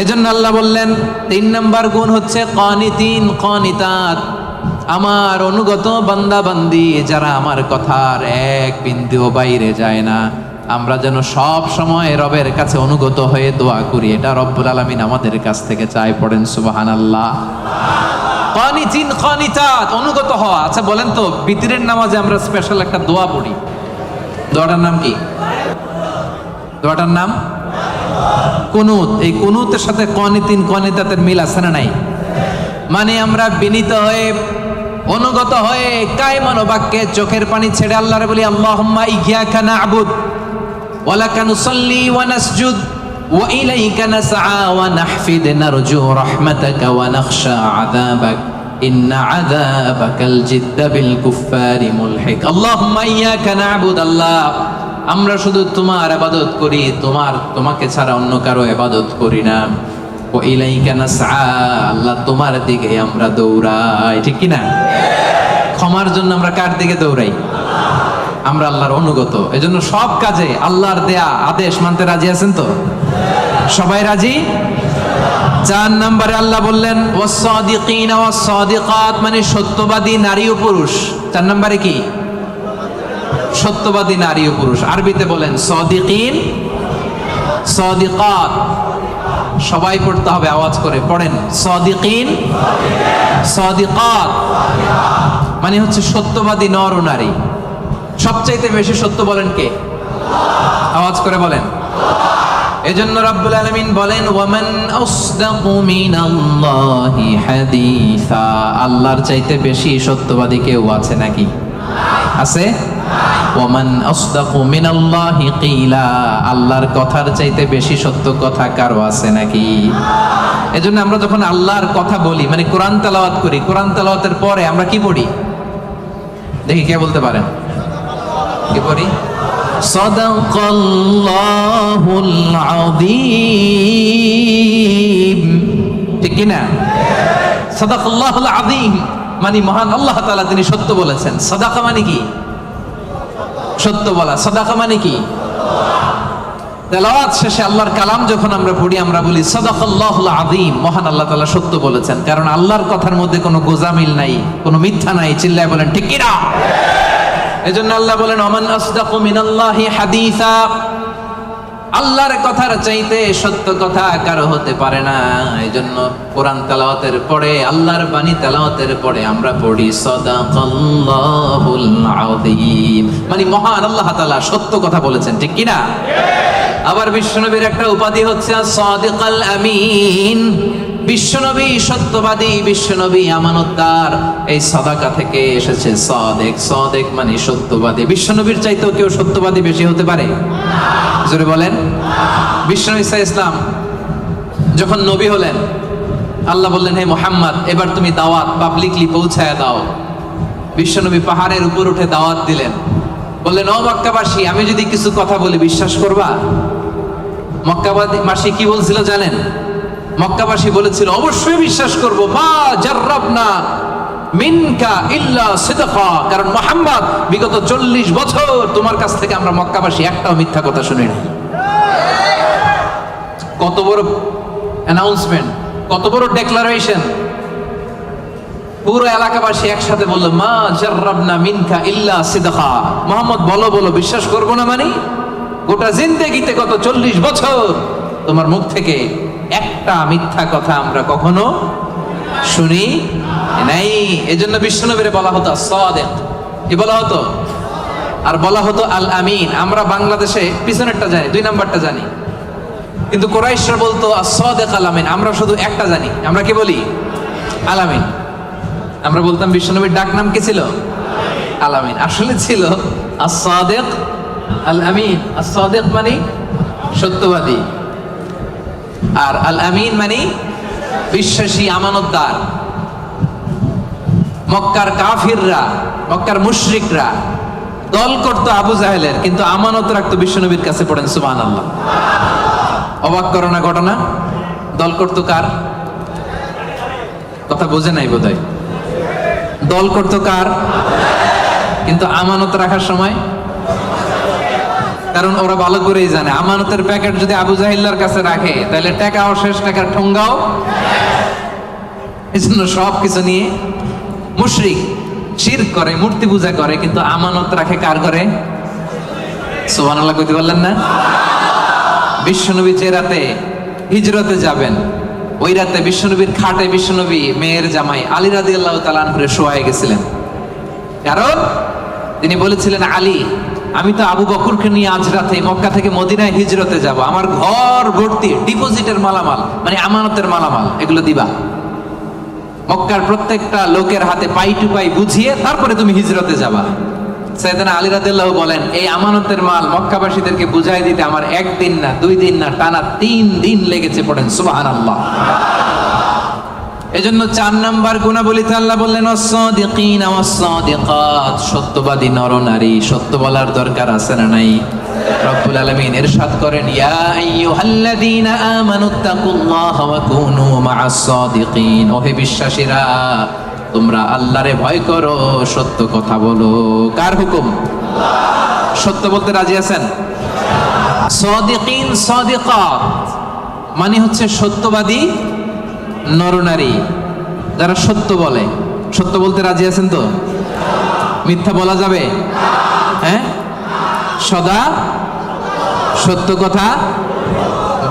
এজন্য আল্লাহ বললেন 3 নম্বর গুণ হচ্ছে কানিতিন কানিতাত, আমার অনুগত বান্দা বান্দি যারা আমার কথার এক বিন্দুও বাইরে যায় না। আমরা যেন সব সময় রবের কাছে অনুগত হয়ে দোয়া করি, এটা রব্বুল আলামিন আমাদের কাছ থেকে চায়। পড়েন সুবহানাল্লাহ। কানিতিন কানিতাত, অনুগত হওয়া। আচ্ছা বলেন তো, বিতরের নামাজে আমরা স্পেশাল একটা দোয়া পড়ি, দোয়াটার নাম কি? দোয়াটার নাম কুনুত। এই কুনুতের সাথে কানিতিন কানিতাতের মিল আছে না নাই? মানে আমরা বিনীত হয়ে, অনুগত হয়ে, কায়মান বাক্যে চোখের পানি ছেড়ে আল্লাহরে বলি, আল্লাহুম্মা ইয়্যাকা না'বুদ ওয়া লাকা নুসাল্লি ওয়া নাসজুদ ওয়া ইলাইকা নাসআ ওয়া নাহফিদ নারজু রাহমাতাকা ওয়া নাখশা আযাবাক ইন্না আযাবাকাল জিদ্দা বিল কুফফারি মুলহিক। আল্লাহুম্মা ইয়্যাকা না'বুদ, আল্লাহ আমরা শুধু তোমার ইবাদত করি, তোমাকে ছাড়া অন্য কারো ইবাদত করি না। ওয়া ইলাইকা নাসআ, আল্লাহ তোমার দিকে আমরা দৌড়াই, ঠিক কি না? ক্ষমার জন্য আমরা কার দিকে দৌড়াই? আমরা আল্লাহর অনুগত। এজন্য সব কাজে আল্লাহর দেয়া আদেশ মানতে রাজি আছেন তো? সবাই রাজি? 4 নম্বরে আল্লাহ বললেন ওয়াস-সাদিকিনা ওয়াস-সাদিকাত, মানে সত্যবাদী নারী ও পুরুষ। 4 নম্বরে কি? সত্যবাদী নারী ও পুরুষ। আরবিতে বলেন সাদিকিন, সাদিকাত। সবাই পড়তে হবে, আওয়াজ করে পড়েন, সাদিকিন সাদিকাত, মানে হচ্ছে সত্যবাদী নর ও নারী। সবচাইতে বেশি সত্য বলেন কে? আওয়াজ করে বলেন। এজন্য রাব্বুল আলামিন বলেন, ওয়ামান আসদাকু মিনাল্লাহি হাদিসা, আল্লাহর চাইতে বেশি সত্যবাদী কেউ আছে নাকি? আছে? ওয়ামান আসদাকু মিনাল্লাহি কিলা, আল্লাহর কথার চাইতে বেশি সত্য কথা কারো আছে নাকি? এজন্য আমরা যখন আল্লাহর কথা বলি, মানে কোরআন তেলাওয়াত করি, কোরআন তেলাওয়াতের পরে আমরা কি পড়ি? দেখি কে বলতে পারেন? কি পড়ি? সাদাকাল্লাহুল আযীম, ঠিক কি না? সাদাকাল্লাহুল আযীম মানে মহান আল্লাহ তাআলা তিনি সত্য বলেছেন। সাদাকা মানে কি? সত্য বলা। সাদাকা মানে কি? তেলাওয়াত শেষে আল্লাহর কালাম যখন আমরা পড়ি, আমরা বলি সাদাকাল্লাহুল আযীম, মহান আল্লাহ তাআলা সত্য বলেছেন। কারণ আল্লাহর কথার মধ্যে কোনো গোজামিল নাই, কোনো মিথ্যা নাই। চিল্লায় বলেন ঠিক কি না? এজন্য আল্লাহ বলেন, ওমান আসদাকু মিনাল্লাহি হাদিসা, আল্লাহর কথার চাইতে সত্য কথা কারো হতে পারে না। এজন্য কোরআন তেলাওয়াতের পরে, আল্লাহর বাণী তেলাওয়াতের পরে আমরা পড়ি সাদাকাল্লাহুল আযীম, মানে মহান আল্লাহ তাআলা সত্য কথা বলেছেন, ঠিক কি না? আবার বিশ্বনবীর একটা উপাধি হচ্ছে সাদিকাল আমিন। বিশ্বনবী সত্যবাদী, বিশ্বনবী আমানতদার। এই সাদাকা থেকে এসেছে সাদেক। সাদেক মানে সত্যবাদী। বিশ্বনবীর চাইতেও কেউ সত্যবাদী বেশি হতে পারে? জোরে বলেন। বিশ্বনবী সাল্লাল্লাহু আলাইহি ওয়াসাল্লাম যখন নবী হলেন, আল্লাহ বললেন, হে মুহাম্মদ, এবার তুমি দাওয়াত পাবলিকলি পৌঁছায় দাও। বিশ্বনবী পাহাড়ের উপর উঠে দাওয়াত দিলেন। বললেন, ও মক্কাবাসী, আমি যদি কিছু কথা বলি বিশ্বাস করবা? মক্কাবাসী কি বলছিল জানেন? মক্কাবাসী বলেছিল, অবশ্যই বিশ্বাস করব, মা জাররাবনা মিনকা ইল্লা সিদকা, কারণ মুহাম্মদ বিগত 40 বছর তোমার কাছ থেকে আমরা মক্কাবাসী একটাও মিথ্যা কথা শুনি নাই। কত বড় অ্যানাউন্সমেন্ট, কত বড় ডেক্লারেশন! পুরো এলাকাবাসী একসাথে বললো, মা জাররাবনা মিনকা ইল্লা সিদকা। মুহাম্মদ বলো বলো, বিশ্বাস করবো না মানে? গোটা জিন্দেগিতে গত 40 বছর তোমার মুখ থেকে একটা মিথ্যা কথা আমরা কখনো শুনি নাই। এজন্য বিশ্বনবীরে বলা হতো সাদিক, কি বলা হতো? আর বলা হতো আল আমিন। আমরা বাংলাদেশে পিছনেরটা জানি, 2 নাম্বারটা জানি। কিন্তু কুরাইশরা বলতো as-সাদিক আল-আমিন। আমরা শুধু একটা জানি, আমরা কি বলি? আল-আমিন। আমরা বলতাম বিশ্বনবীর ডাক নাম কি ছিল? আল-আমিন। আসলে ছিল as-সাদিক আল-আমিন। as-সাদিক মানে সত্যবাদী, আর আল-আমিন মানে বিশ্বাসী, আমানতদার। মক্কার কাফিররা, মক্কার মুশরিকরা দল করতো আবু জাহেলের, কিন্তু আমানত রাখতো বিশ্বনবীর কাছে। পড়েন সুবহানাল্লাহ। অবাক করো না ঘটনা? দল করতো কার? কথা বোঝে নাই বোধহয়। দল করতো কার? কিন্তু আমানত রাখার সময়, কারণ ওরা ভালো করেই জানে আমানতের প্যাকেট যদি আবু জাহিল্লার কাছে রাখে তাহলে টাকাও শেষ, টাকার ঠোঙ্গাও। এই জন্য সবকিছু নিয়ে মুশরিক শিরক করে, মূর্তি পূজা করে, কিন্তু আমানত রাখে কার ঘরে? সুবহানাল্লাহ কইতে পারলেন না? বিশ্বনবী যে রাতে হিজরতে যাবেন, ওই রাতে বিশ্বনবীর খাটে বিশ্বনবী মেয়ের জামাই আলী রাদিয়াল্লাহু তাআলা আনহু শোয়ায় গেছিলেন। কারণ তিনি বলেছিলেন, আলী, আমি তো আবু বকরকে নিয়ে আজ রাতে মক্কা থেকে মদিনায় হিজরতে যাব, আমার ঘর ভর্তি ডিপোজিটের মালামাল, মানে আমানতের মালামাল, এগুলো দিবা। মক্কার প্রত্যেকটা লোকের হাতে পাই টু পাই বুঝিয়ে তারপরে তুমি হিজরতে যাবা। সাইয়েদনা আলী রাদিয়াল্লাহু বলেন, এই আমানতের মাল মক্কাবাসীদেরকে বুঝাই দিতে আমার একদিন না, 2 দিন না, টানা 3 দিন লেগেছে। পড়েন সুবহানাল্লাহ। এজন্য 4 নাম্বার গুণাবলীতে আল্লাহ বললেন ওয়াস-সাদিকিনা ওয়াস-সাদিকাত, সত্যবাদী নর নারী। সত্য বলার দরকার আছে না নাই? রব্বুল আলামিন ইরশাদ করেন, ইয়া আইয়ুহাল্লাযীনা আমানুত্তাকুল্লাহা ওয়া কুনু মা'আস-সাদিকিন। ওহে বিশ্বাসীরা, তোমরা আল্লাহরে ভয় করো, সত্য কথা বলো। কার হুকুম? সত্য বলতে রাজি আছেন? সাদিকিন সাদিকাত মানে হচ্ছে সত্যবাদী নরনারী, যারা সত্য বলে। সত্য বলতে রাজি আছেন তো? মিথ্যা বলা যাবে? হ্যাঁ, সদা সত্য কথা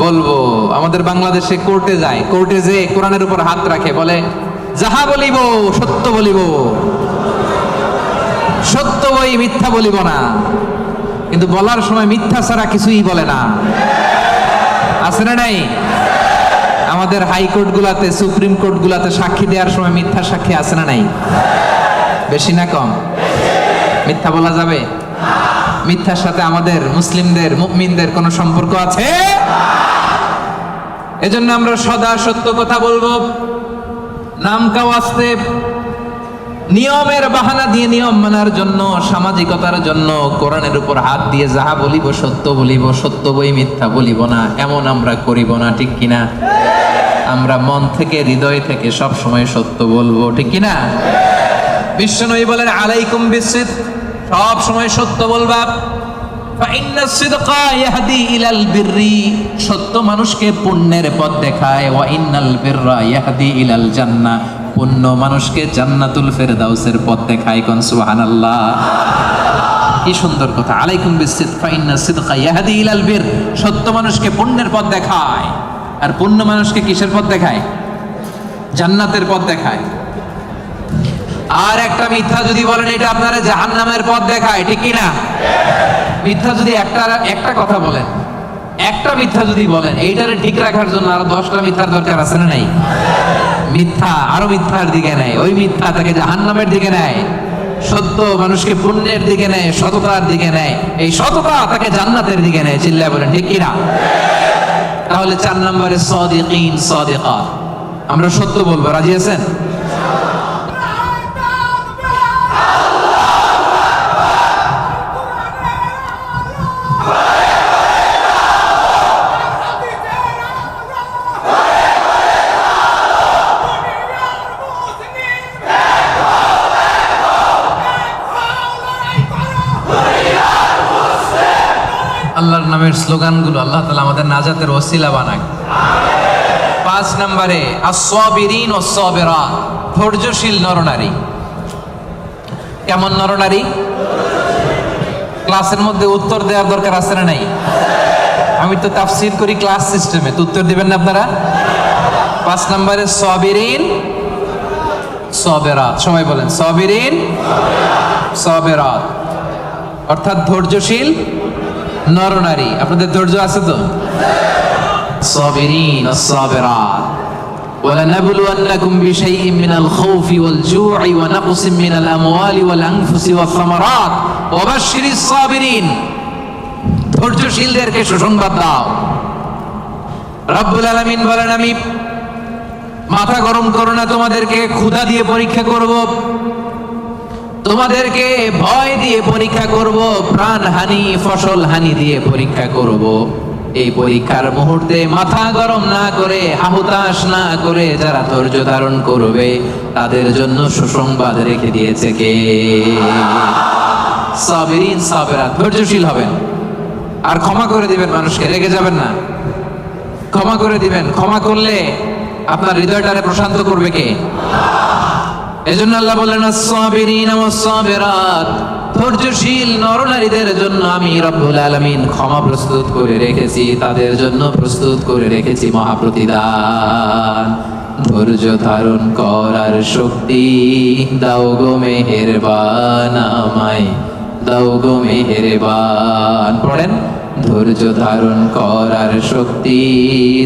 বলবো। আমাদের বাংলাদেশে কোর্টে যায়, কোর্টে যে কোরআনের উপর হাত রাখে, বলে যাহা বলিব সত্য বলিব, সত্য বই মিথ্যা বলিব না। কিন্তু বলার সময় মিথ্যা ছাড়া কিছুই বলে না। আছে না নাই? আমাদের হাইকোর্ট গুলাতে, সুপ্রিম কোর্ট গুলাতে সাক্ষী দেওয়ার সময় মিথ্যা সাক্ষী আছে না নাই? বেশি না কম? মিথ্যা বলা যাবে? মিথ্যার সাথে আমাদের মুসলিমদের, মুমিনদের কোনো সম্পর্ক আছে? এজন্য আমরা সদা সত্য কথা বলবো। নাম কাওয়াস্তে, নিয়মের বাহানা দিয়ে, নিয়ম মানার জন্য, সামাজিকতার জন্য কোরআনের উপর হাত দিয়ে যাহা বলিব সত্য বলিব, সত্য বই মিথ্যা বলিব না, এমন আমরা করিব না। ঠিক কিনা? আমরা মন থেকে, হৃদয় থেকে সব সময় সত্য বলবো। ঠিক কিনা? বিশ্বনবী বলেন, আলাইকুম বিসিদক, সব সময় সত্য বলবা। ফাইন্নাস সিদকা ইয়াহদি ইলাল বিররি, সত্য মানুষকে পুণ্যের পথ দেখায়। ওয়া ইন্নাল বিররা ইয়াহদি ইলাল জান্নাহ, পুণ্য মানুষকে জান্নাতুল ফেরদাউসের পথ দেখায়। কোন সুবহানাল্লাহ। কি সুন্দর কথা। আলাইকুম বিসিদক ফাইন্নাস সিদকা ইয়াহদি ইলাল বির, সত্য মানুষকে পুণ্যের পথ দেখায়, আর পুণ্য মানুষকে কিসের পথ দেখায়? জান্নাতের পথ দেখায়। আর একটা মিথ্যা যদি বলেন, এটা আপনারা জাহান্নামের পথ দেখায়। ঠিক কিনা? মিথ্যা যদি একটা কথা বলেন, একটা মিথ্যা যদি বলেন, এইটারে ঠিক রাখার জন্য আরো 10টা মিথ্যার দরকার আছে না নাই? মিথ্যা আরো মিথ্যার দিকে নেয়, ওই মিথ্যা তাকে জাহান্নামের দিকে নেয়। সত্য মানুষকে পুণ্যের দিকে নেয়, সততার দিকে নেয়, এই সততা তাকে জান্নাতের দিকে নেয়। চিল্লায় বলেন ঠিক কিনা? তাহলে 4 নম্বরে সাদিকিন সাদিকাত, আমরা সত্য বলবো। রাজি আছেন? আল্লাহর নামের স্লোগানগুলো আল্লাহ তাআলা আমাদের নাজাতের ওসিলা বানাক। 5 নম্বরে আস-সাবিরিন ওয়াস-সাবিরাত, ধৈর্যশীল নরনারী। কেমন নরনারী? ক্লাসের মধ্যে উত্তর দেওয়ার দরকার আছে না নাই? আমি তো তাফসীর করি ক্লাস সিস্টেমে, তো উত্তর দিবেন না আপনারা? 5 নম্বরে সাবিরিন সাবিরাত, সবাই বলেন সাবিরিন সাবিরাত, অর্থাৎ ধৈর্যশীল নরনারী। আপনাদের ধৈর্য আছে তো? الصابرين الصابرات ولنبلونكم بشيء من الخوف والجوع ونقص من الأموال والأنفس والثمرات وبشر الصابرين ধৈর্যশীলদেরকে সুসংবাদ দাও। রব্বুল আলামিন বলেন, আমি মাথা গরম করো না, তোমাদেরকে ক্ষুধা দিয়ে পরীক্ষা করব, তোমাদেরকে ভয় দিয়ে পরীক্ষা করব, প্রাণ হানি ফসল হানি দিয়ে পরীক্ষা করব। এই পরীক্ষার মুহূর্তে মাথা গরম না করে, হাহুতাশ না করে যারা ধৈর্য ধারণ করবে তাদের জন্য সুসংবাদ রেখে দিয়েছে কে? সাবিরিন সাবিরাত, ধৈর্যশীল হবেন আর ক্ষমা করে দিবেন মানুষকে, রেগে যাবেন না, ক্ষমা করে দিবেন। ক্ষমা করলে আপনার হৃদয়টারে প্রশান্ত করবে কে? এজন্য আল্লাহ বললেন আস-সাবিরিন ওয়াস-সাবিরাত, ধৈর্যশীল নরনারীদের জন্য আমি রব্বুল আলামিন ক্ষমা প্রস্তুত করে রেখেছি, তাদের জন্য প্রস্তুত করে রেখেছি মহাপ্রতিদান। ধৈর্য ধারণ করার শক্তি দাও গো মেহেরবান, আমায় দাও গো মেহেরবান। পড়েন, ধৈর্য ধারণ করার শক্তি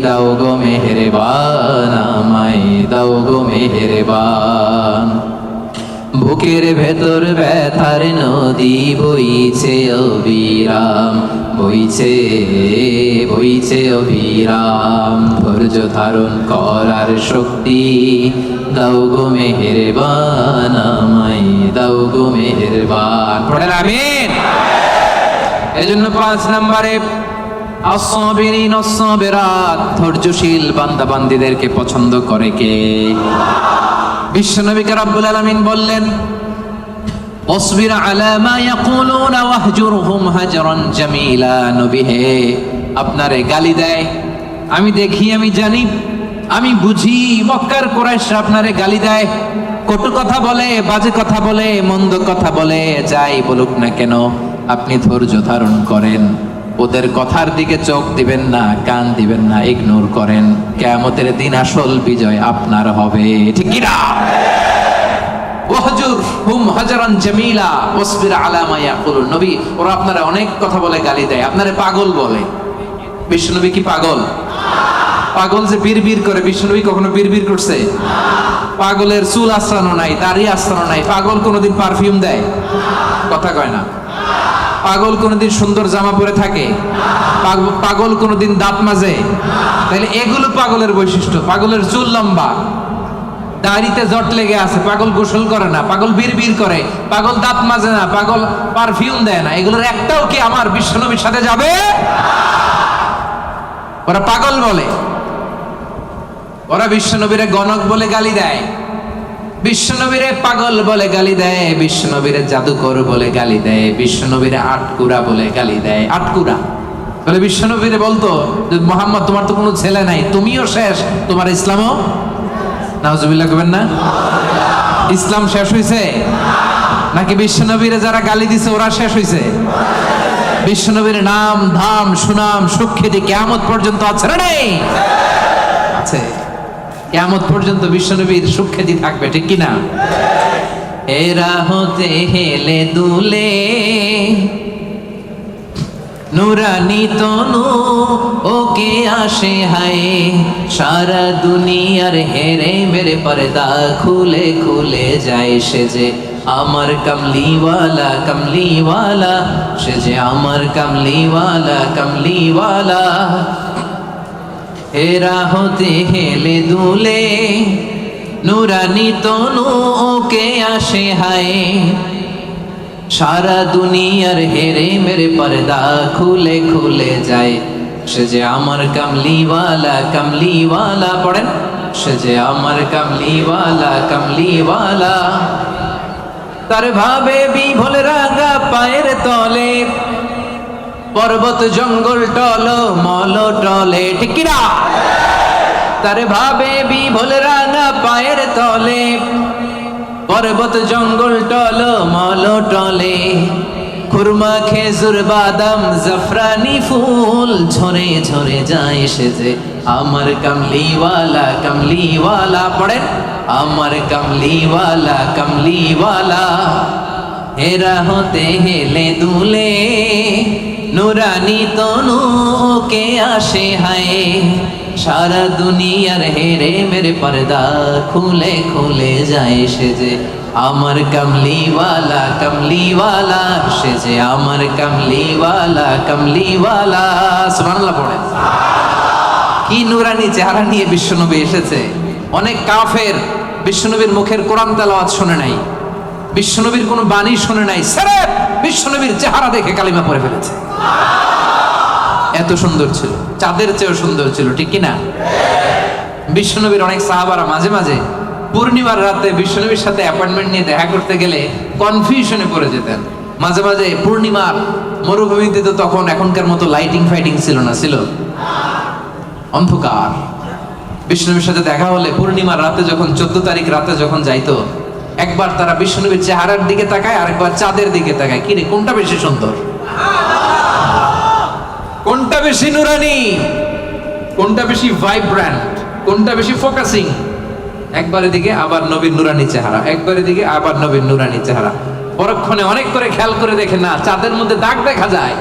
দাও গো মেহেরবান, আমায় দাও গো মেহেরবান। বুকের ভেতর ব্যথার নদী বইছে অবিরাম, বইছে বইছে অবিরাম। ধৈর্য ধারণ করার শক্তি দাও গো মেহেরবান, আমায় দাও গো মেহেরবান। পড়েন আমিন। এজন্য 5 নম্বরে আস-সাবিরিন আস-সাবিরাত, ধৈর্যশীল বান্দা বান্দীদেরকে পছন্দ করে কে? বিশ্বনবীকে রব্বুল আলামিন বললেন, ওয়াসবির আলা মা ইয়াকুলুনা ওয়াহজুরহুম হাজরান জামিলা। নবী হে, আপনারে গালি দেয়, আমি দেখি, আমি জানি, আমি বুঝি, মক্কার কুরাইশরা আপনারে গালি দেয়, কটু কথা বলে, বাজে কথা বলে, মন্দ কথা বলে, যাই বলুক না কেন আপনি ধৈর্য ধারণ করেন, ওদের কথার দিকে চোখ দিবেন না, কান দিবেন না, ইগনোর করেন। কিয়ামতের দিন আসল বিজয় আপনার হবে, ঠিক কি না? ওয়াহজুরহুম হাজরান জামিলা ওয়াসবির আলা মা ইয়াকুলুন। নবী, ওরা আপনারা অনেক কথা বলে, গালি দেয়, আপনারে পাগল বলে। বিশ্বনবী কি পাগল? পাগল যে বীর করে, বিশ্বনবী কখনো বীর করছে? পাগলের চুল আশ্রানো নাই, দাড়ি আশ্রানো নাই। পাগল কোনোদিন পারফিউম দেয়? কথা কয় না। পাগল কোনোদিন সুন্দর জামা পরে থাকে? পাগল কোনোদিন দাঁত মাজে? তাহলে এগুলো পাগলের বৈশিষ্ট্য। পাগলের চুল লম্বা, দাড়িতে জট লেগে আছে, পাগল গোসল করে না, পাগল বীর করে, পাগল দাঁত মাজে না, পাগল পারফিউম দেয় না। এগুলোর একটাও কি আমার বিশ্বনবীর সাথে যাবে? ওরা পাগল বলে, ওরা বিশ্বনবীরে গণক বলে গালি দেয়, বিশ্বনবীরে পাগল বলে গালি দেয়, বিশ্বনবীরে জাদুকর বলে গালি দেয়, বিশ্বনবীরে আটকুরা বলে গালি দেয়। আটকুরা বলে বিশ্বনবীরে বলতো, মুহাম্মদ তোমার তো কোনো ছেলে নাই, তুমিও শেষ, তোমার ইসলামও। নাউজুবিল্লাহ করবেন না? ইসলাম শেষ হয়েছে নাকি বিশ্বনবীরে যারা গালি দিছে ওরা শেষ হয়েছে? বিশ্বনবীর নাম ধাম সুনাম সুখ্যাতি কিয়ামত পর্যন্ত আছে না নেই? আছে। কিয়ামত পর্যন্ত বিশ্বনবীর সুখ্যাতি থাকবে, ঠিক কি না? এরা হতে হেলে দুলে নুরানি তনু ওকে আসে হায়, সারা দুনিয়ার হেরে মেরে পর্দা খুলে খুলে যায়। সে যে আমার কামলিওয়ালা কামলিওয়ালা, সে যে আমার কামলিওয়ালা কামলিওয়ালা। এরা হতে হেলে দুলে নুরানি তনু ওকে আসে হায়, সারা দুনিয়ার হেরে মেরে পর্দা খুলে খুলে যায়। সে যে আমার কামলিওয়ালা কামলিওয়ালা। পড়েন, সে যে আমার কামলিওয়ালা কামলিওয়ালা। তার ভাবে বিভোল রাঙা পায়ের তলে, পর্বত জঙ্গল টল মল টলে, ঠিক কি না? তার ভাবে বিভোল রাঙা পায়ের তলে, পর্বত জঙ্গল টল মল টলে। খুরমা খেজুর বাদাম জাফরানি ফুল ঝরে ঝরে যায়। সে যে আমার কামলিওয়ালা কামলিওয়ালা। পড়েন, আমার কামলিওয়ালা কামলিওয়ালা। এরা হতে হেলে দুলে নুরানি তনু কে আসে হায়, সারা দুনিয়ার হেরে মেরে পর্দা খুলে খুলে যায় সে যে আমার কমলিওয়ালা কমলিওয়ালা, সে যে আমার কমলিওয়ালা কমলিওয়ালা। সুবহানাল্লাহ পড়ে। কি নুরানি চেহারা নিয়ে বিশ্বনবী এসেছে। অনেক কাফের বিশ্বনবীর মুখের কোরআন তেলাওয়াত শুনে নাই, বিশ্বনবীর কোনো বাণী শুনে নাই, সির্ফ বিশ্বনবীর চেহারা দেখে কালিমা পড়ে ফেলেছে। এত সুন্দর ছিল, চাঁদের চেয়েও সুন্দর ছিল, ঠিক কি না? বিশ্বনবীর অনেক সাহাবারা মাঝে মাঝে পূর্ণিমার রাতে বিশ্বনবীর সাথে অ্যাপয়েন্টমেন্ট নিয়ে দেখা করতে গেলে কনফিউশনে পড়ে যেতেন। মাঝে মাঝে পূর্ণিমার মরুভূমিতে তো তখন এখনকার মতো লাইটিং ফাইটিং ছিল না, ছিল অন্ধকার। বিশ্বনবীর সাথে দেখা হলে পূর্ণিমার রাতে যখন 14 তারিখ রাতে যখন যাইতো, একবার তারা বিশ্বনবীর চেহারার দিকে তাকায়, আরেকবার চাঁদের দিকে তাকায়, কি রে কোনটা বেশি সুন্দর, কোনটা বেশি নুরানি, কোনটা বেশি ভাইব্র্যান্ট, কোনটা বেশি ফোকাসিং। একবার এদিকে আবার নবীর নুরানি চেহারা, একবার এদিকে আবার নবীর নুরানি চেহারা। পরক্ষণে অনেক করে খেয়াল করে দেখে না, চাঁদের মধ্যে দাগ দেখা যায়,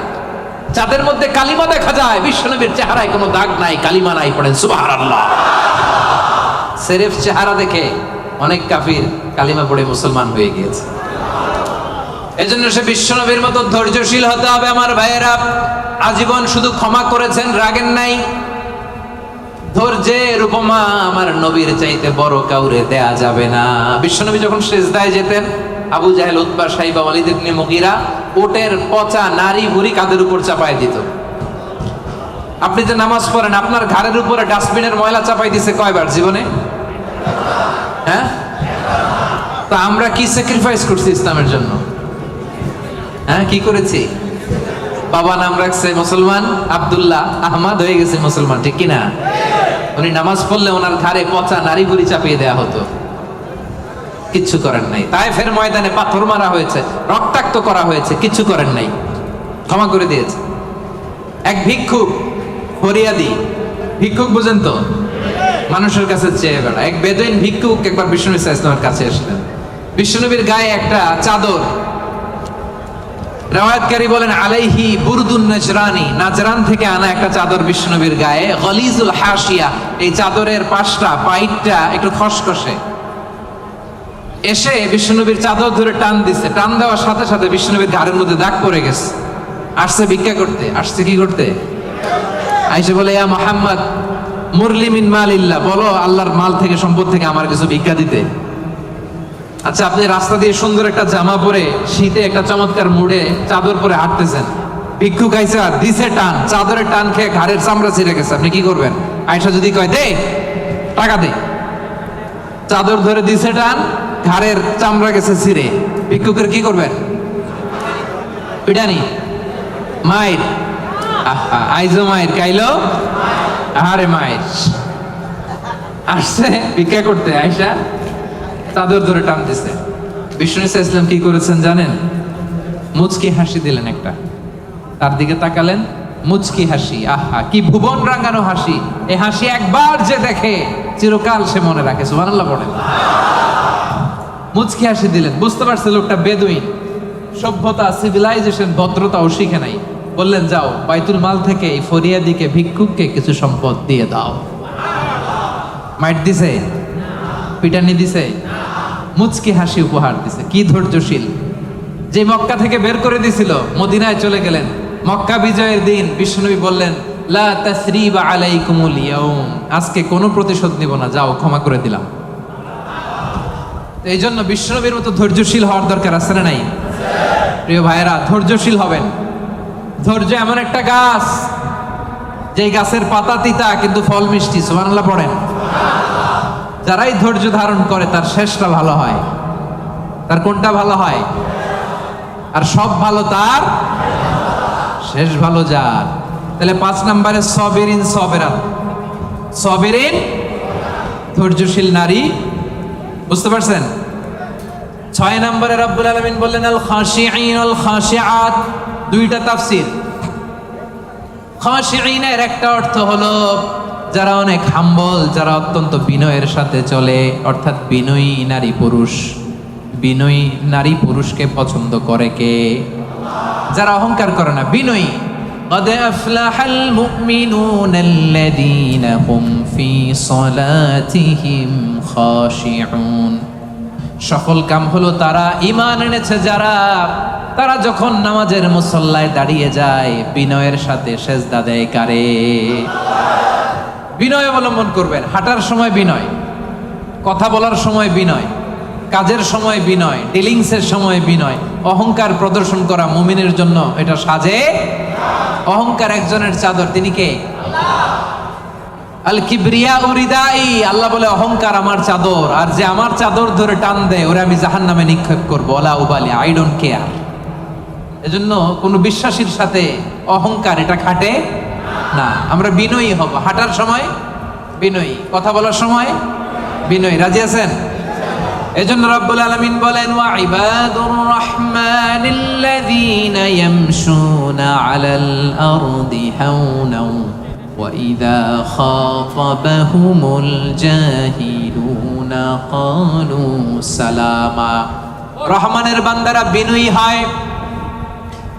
চাঁদের মধ্যে কালিমা দেখা যায়, বিশ্বনবীর চেহারায় কোনো দাগ নাই, কালিমা নাই। পড়েন সুবহানাল্লাহ। সির্ফ চেহারা দেখে অনেক কাফির কালিমা পড়ে মুসলমান হয়ে গিয়েছে। এজন্য সে বিশ্বনবীর মতো ধৈর্যশীল হতে হবে। আমার ভাইয়েরা, আজীবন শুধু ক্ষমা করেছেন, রাগেন নাই। ধৈর্যের উপমা আমার নবীর চাইতে বড় কাউরে দেয়া যাবে না। বিশ্বনবী যখন সিজদায় যেতেন, আবু জাহেল, উতবা, সাইবা, ওয়ালিদ ইবনে মুগীরা ওটের পচা নারী ভুঁড়ি কাঁধের উপর চাপায় দিত। আপনি যে নামাজ পড়েন, আপনার ঘাড়ের উপরে ডাস্টবিনের ময়লা চাপাই দিছে কয়বার জীবনে? হ্যাঁ, তা আমরা কি স্যাক্রিফাইস করছি ইসলামের জন্য? হ্যাঁ, কি করেছি? বাবা নাম রাখছে মুসলমান, আব্দুল্লাহ, আহমদ হয়ে গেছে মুসলমান, ঠিক কিনা? উনি নামাজ পড়লে ওনার ঘাড়ে পচা নারী ভুঁড়ি চাপিয়ে দেওয়া হতো, কিচ্ছু করেন নাই। তায়েফের ময়দানে পাথর মারা হয়েছে, রক্তাক্ত করা হয়েছে, কিচ্ছু করেন নাই, ক্ষমা করে দিয়েছে। এক ভিক্ষুক, ফরিয়াদি ভিক্ষুক, বুঝেন তো, মানুষের কাছে চেয়ে বেড়া, এক বেদুইন ভিক্ষুক একবার বিষ্ণু ইসলামের কাছে আসলেন। বিশ্বনবীর গায়ে একটা চাদর, রাওয়ায়াতকারী বলেন আলাইহি বুরদুন নাজরানি, নাজরান থেকে আনা একটা চাদর বিশ্বনবীর গায়ে, গলিজুল হাসিয়া, এই চাদরের পাশটা পাইটটা একটু খসখসে। এসে বিশ্বনবীর চাদর ধরে টান দিছে, টান দেওয়ার সাথে সাথে বিশ্বনবীর ঘাড়ের মধ্যে দাগ পড়ে গেছে। আসছে ভিক্ষা করতে, আসছে কি করতে? আইসে বলে, ইয়া মুহাম্মদ মুরলি মিন মালিল্লাহ, বলো আল্লাহর মাল থেকে, সম্পদ থেকে আমার কিছু ভিক্ষা দিতে। আচ্ছা, আপনি রাস্তা দিয়ে সুন্দর একটা জামা পরে, শীতে একটা চমৎকার মুড়ে চাদর পরে হাঁটতেছেন, ভিক্ষুক আইসা দিছে টান, চাদরের টান খেয়ে ঘাড়ের চামড়া ছিঁড়ে গেছে, আপনি কি করবেন? আয়সা যদি কয় দে টাকা দে, চাদর ধরে দিছে টান, ঘাড়ের চামড়া গেছে ছিঁড়ে, ভিক্ষুকের কি করবেন? পিটানি, মাইর, আইজো মাইর, কাইলো আরে মাইর। আসছে ভিক্ষা করতে, আয়সা চাদর ধরে টান দিছে। বিষ্ণু ইসলাম কি করেছেন জানেন? মুচকি হাসি দিলেন একটা, তার দিকে তাকালেন, মুচকি হাসি, আহা কি ভুবন রাঙানো হাসি। এই হাসি একবার যে দেখে চিরকাল সে মনে রাখে। সুবহানাল্লাহ পড়েন। মুচকি হাসি দিলেন, বুঝতে পারছে লোকটা বেদুইন, সভ্যতা, সিভিলাইজেশন, ভদ্রতাও শিখে নাই। বললেন, যাও বাইতুল মাল থেকে এই ফরিয়াদিকে, ভিক্ষুককে কিছু সম্পদ দিয়ে দাও। মাইট দিছে? পিটানি দিছে? মুচকি হাসি উপহার দিছে। কি ধৈর্যশীল! যে মক্কা থেকে বের করে দিছিল, মদিনায় চলে গেলেন। মক্কা বিজয়ের দিন বিশ্বনবী বললেন, লা তাসরিবা আলাইকুমুল ইয়াউম, আজকে কোনো প্রতিশোধ নিব না, যাও ক্ষমা করে দিলাম। এই জন্য বিশ্বনবীর মতো ধৈর্যশীল হওয়ার দরকার আছে না নাই? প্রিয় ভাইয়েরা, ধৈর্যশীল হবেন। ধৈর্য এমন একটা গাছ, যে গাছের পাতা তিতা কিন্তু ফল মিষ্টি। সুবহানাল্লাহ পড়েন। যারাই ধৈর্য ধারণ করে তার শেষটা ভালো হয়। তার কোনটা ভালো হয়? আর সব ভালো তার শেষ ভালো যার। তাহলে 5 নম্বরে সবিরিন সবেরান, সবিরিন ধৈর্যশীল নারী, বুঝতে পারছেন? 6 নম্বরে রব্বুল আলামিন বললেন আল খাশিঈন আল খাশিআত। দুইটা তাফসীর। খাশিঈনের একটা অর্থ হলো যারা অনেক হাম্বল, যারা অত্যন্ত বিনয়ের সাথে চলে, অর্থাৎ বিনয়ী নারী পুরুষ। বিনয়ী নারী পুরুষকে পছন্দ করে কে? যারা অহংকার করে না, বিনয়ী, قد أفلح المؤمنون الذين هم في صلاتهم خاشعون সফল কাম হলো তারা ঈমান এনেছে যারা তারা যখন নামাজের মুসল্লায় দাঁড়িয়ে যায় বিনয়ের সাথে সেজদা দেয় কারে বিনয় অবলম্বন করবেন হাঁটার সময় বিনয় কথা বলার সময় বিনয় কাজের সময় বিনয় ডিলিংসের সময় বিনয় অহংকার প্রদর্শন করা মুমিনের জন্য এটা সাজে অহংকার একজনের চাদর তিনি কে আল কিবরিয়া উরিদাই আল্লাহ বলে অহংকার আমার চাদর আর যে আমার চাদর ধরে টান দেয় ওরে আমি জাহান্নামে নিক্ষেপ করব ওলা উবালি আই ডোন্ট কেয়ার এজন্য কোন বিশ্বাসীর সাথে অহংকার এটা খাটে না আমরা বিনয়ী হব হাঁটার সময় বিনয়ী কথা বলার সময় বিনয়ী রাজি আছেন এজন্য রব্বুল আলামিন বলেন ওয়া ইবাদুর রাহমানিল্লাযীনা ইয়ামশুনা আলাল আরদি হাওনা ওয়া ইযা খাতাবাহুমুল জাহিলুনা ক্বালু সালামা রহমানের বান্দারা বিনয়ী হয়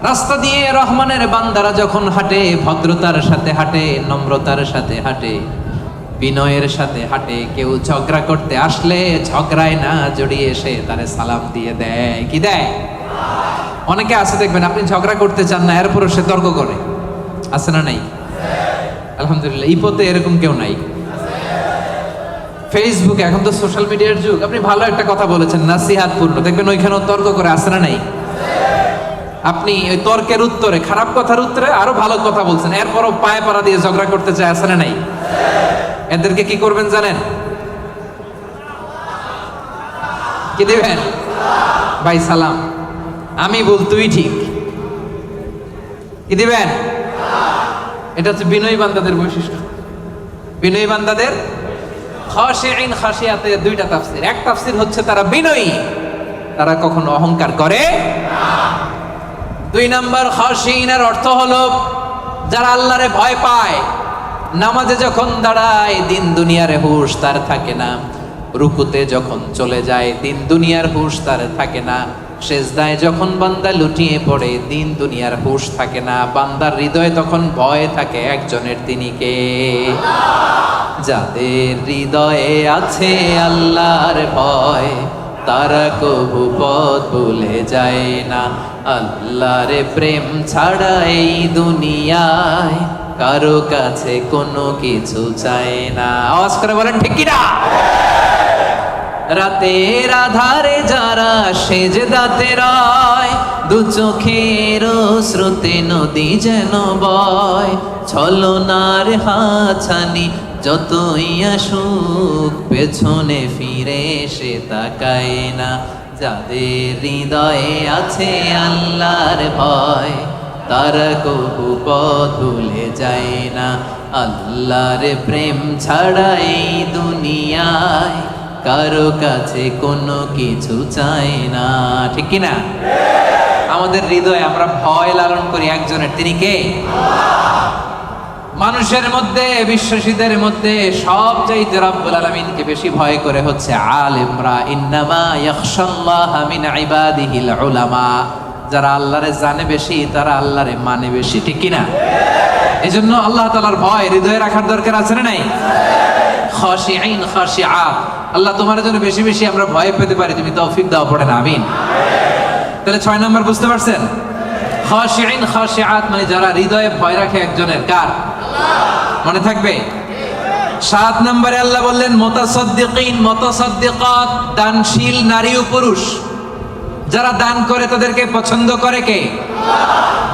রাস্তা দিয়ে রহমানের বান্দারা যখন হাঁটে ভদ্রতার সাথে হাঁটে নম্রতার সাথে হাঁটে বিনয়ের সাথে হাঁটে কেউ ঝগড়া করতে আসলে ঝগড়ায় না জড়িয়ে এসে তারে সালাম দিয়ে দেয় কি দেয় অনেকে আছে দেখবেন আপনি ঝগড়া করতে চান না এরপরও সে তর্ক করে আছে না নাই আলহামদুলিল্লাহ ইপোতে এরকম কেউ নাই ফেসবুকে এখন তো সোশ্যাল মিডিয়ার যুগ আপনি ভালো একটা কথা বলেছেন নাসিহাত পূর্ণ দেখবেন ওইখানেও তর্ক করে আছে না নাই আপনি ওই তর্কের উত্তরে খারাপ কথার উত্তরে আরো ভালো কথা বলছেন এরপরও পায়ে পাড়া দিয়ে ঝগড়া করতে চায় আছে না নাই এদেরকে কি করবেন জানেন কি দিবেন ভাই সালাম আমি বল তুই ঠিক কি দিবেন এটা হচ্ছে বিনয়ী বান্দাদের বৈশিষ্ট্য বিনয়ী বান্দাদের খাশিঈন খাশিয়াতের দুইটা তাফসীর এক তাফসীর হচ্ছে তারা বিনয়ী তারা কখনো অহংকার করে না দুই নাম্বার খাশিঈনের অর্থ হলো যারা আল্লাহরে ভয় পায় নামাজে যখন দাঁড়ায় দিন দুনিয়ার হুঁশ তার থাকে না রুকুতে যখন চলে যায় দিন দুনিয়ার হুঁশ তার থাকে না সেজদায় যখন বান্দা লুটিয়ে পড়ে দিন দুনিয়ার হুঁশ থাকে না বান্দার হৃদয়ে তখন ভয় থাকে একজনের তিনি কে যাদের হৃদয়ে আছে আল্লাহর ভয় তারা কবু পথ ভুলে যায় না আল্লাহর প্রেম ছাড়া এই দুনিয়ায় কারো কাছে কোনো কিছু চায় না আওয়াজ করে বলেন ঠিক কি না রাতের আধারে যারা সেজদাতে রয় দু চোখের স্রোতে নদী যেন বয় ছলনার হাছানি যতই আসুক পেছনে ফিরে সে তাকায় না যাদের হৃদয়ে আছে আল্লাহর ভয় তারা কবু পথ ভুলে যায় না আল্লাহর প্রেম ছাড়া এই দুনিয়ায় কারো কাছে কোনো কিছু চায় না ঠিক কি না আমাদের হৃদয়ে আমরা ভয় লালন করি একজনের তিনি কে মানুষের মধ্যে বিশ্বাসীদের মধ্যে সবচাইতে রব্বুল আলামিনকে বেশি ভয় করে হচ্ছে আলেমরা ইন্নামা ইয়াখশাল্লাহা মিন ইবাদিহিল উলামা যারা আল্লাহরে জানে বেশি তারা আল্লাহরে মানে বেশি ঠিক কি না এজন্য আল্লাহ তাআলার ভয় হৃদয়ে রাখার দরকার আছে না নাই খাশিঈন খাশিআত আল্লাহ তোমার জন্য বেশি বেশি আমরা ভয় পেতে পারি তুমি তৌফিক দাও পড়েন আমিন তাহলে 6 নাম্বার বুঝতে পারছেন খাশিঈন খাশিআত মানে যারা হৃদয়ে ভয় রাখে একজনের কার মনে থাকবে 7 নম্বরে আল্লাহ বললেন মুতাসাদ্দিকিন মুতাসাদ্দিকাত দানশীল নারী ও পুরুষ যারা দান করে তাদেরকে পছন্দ করে কে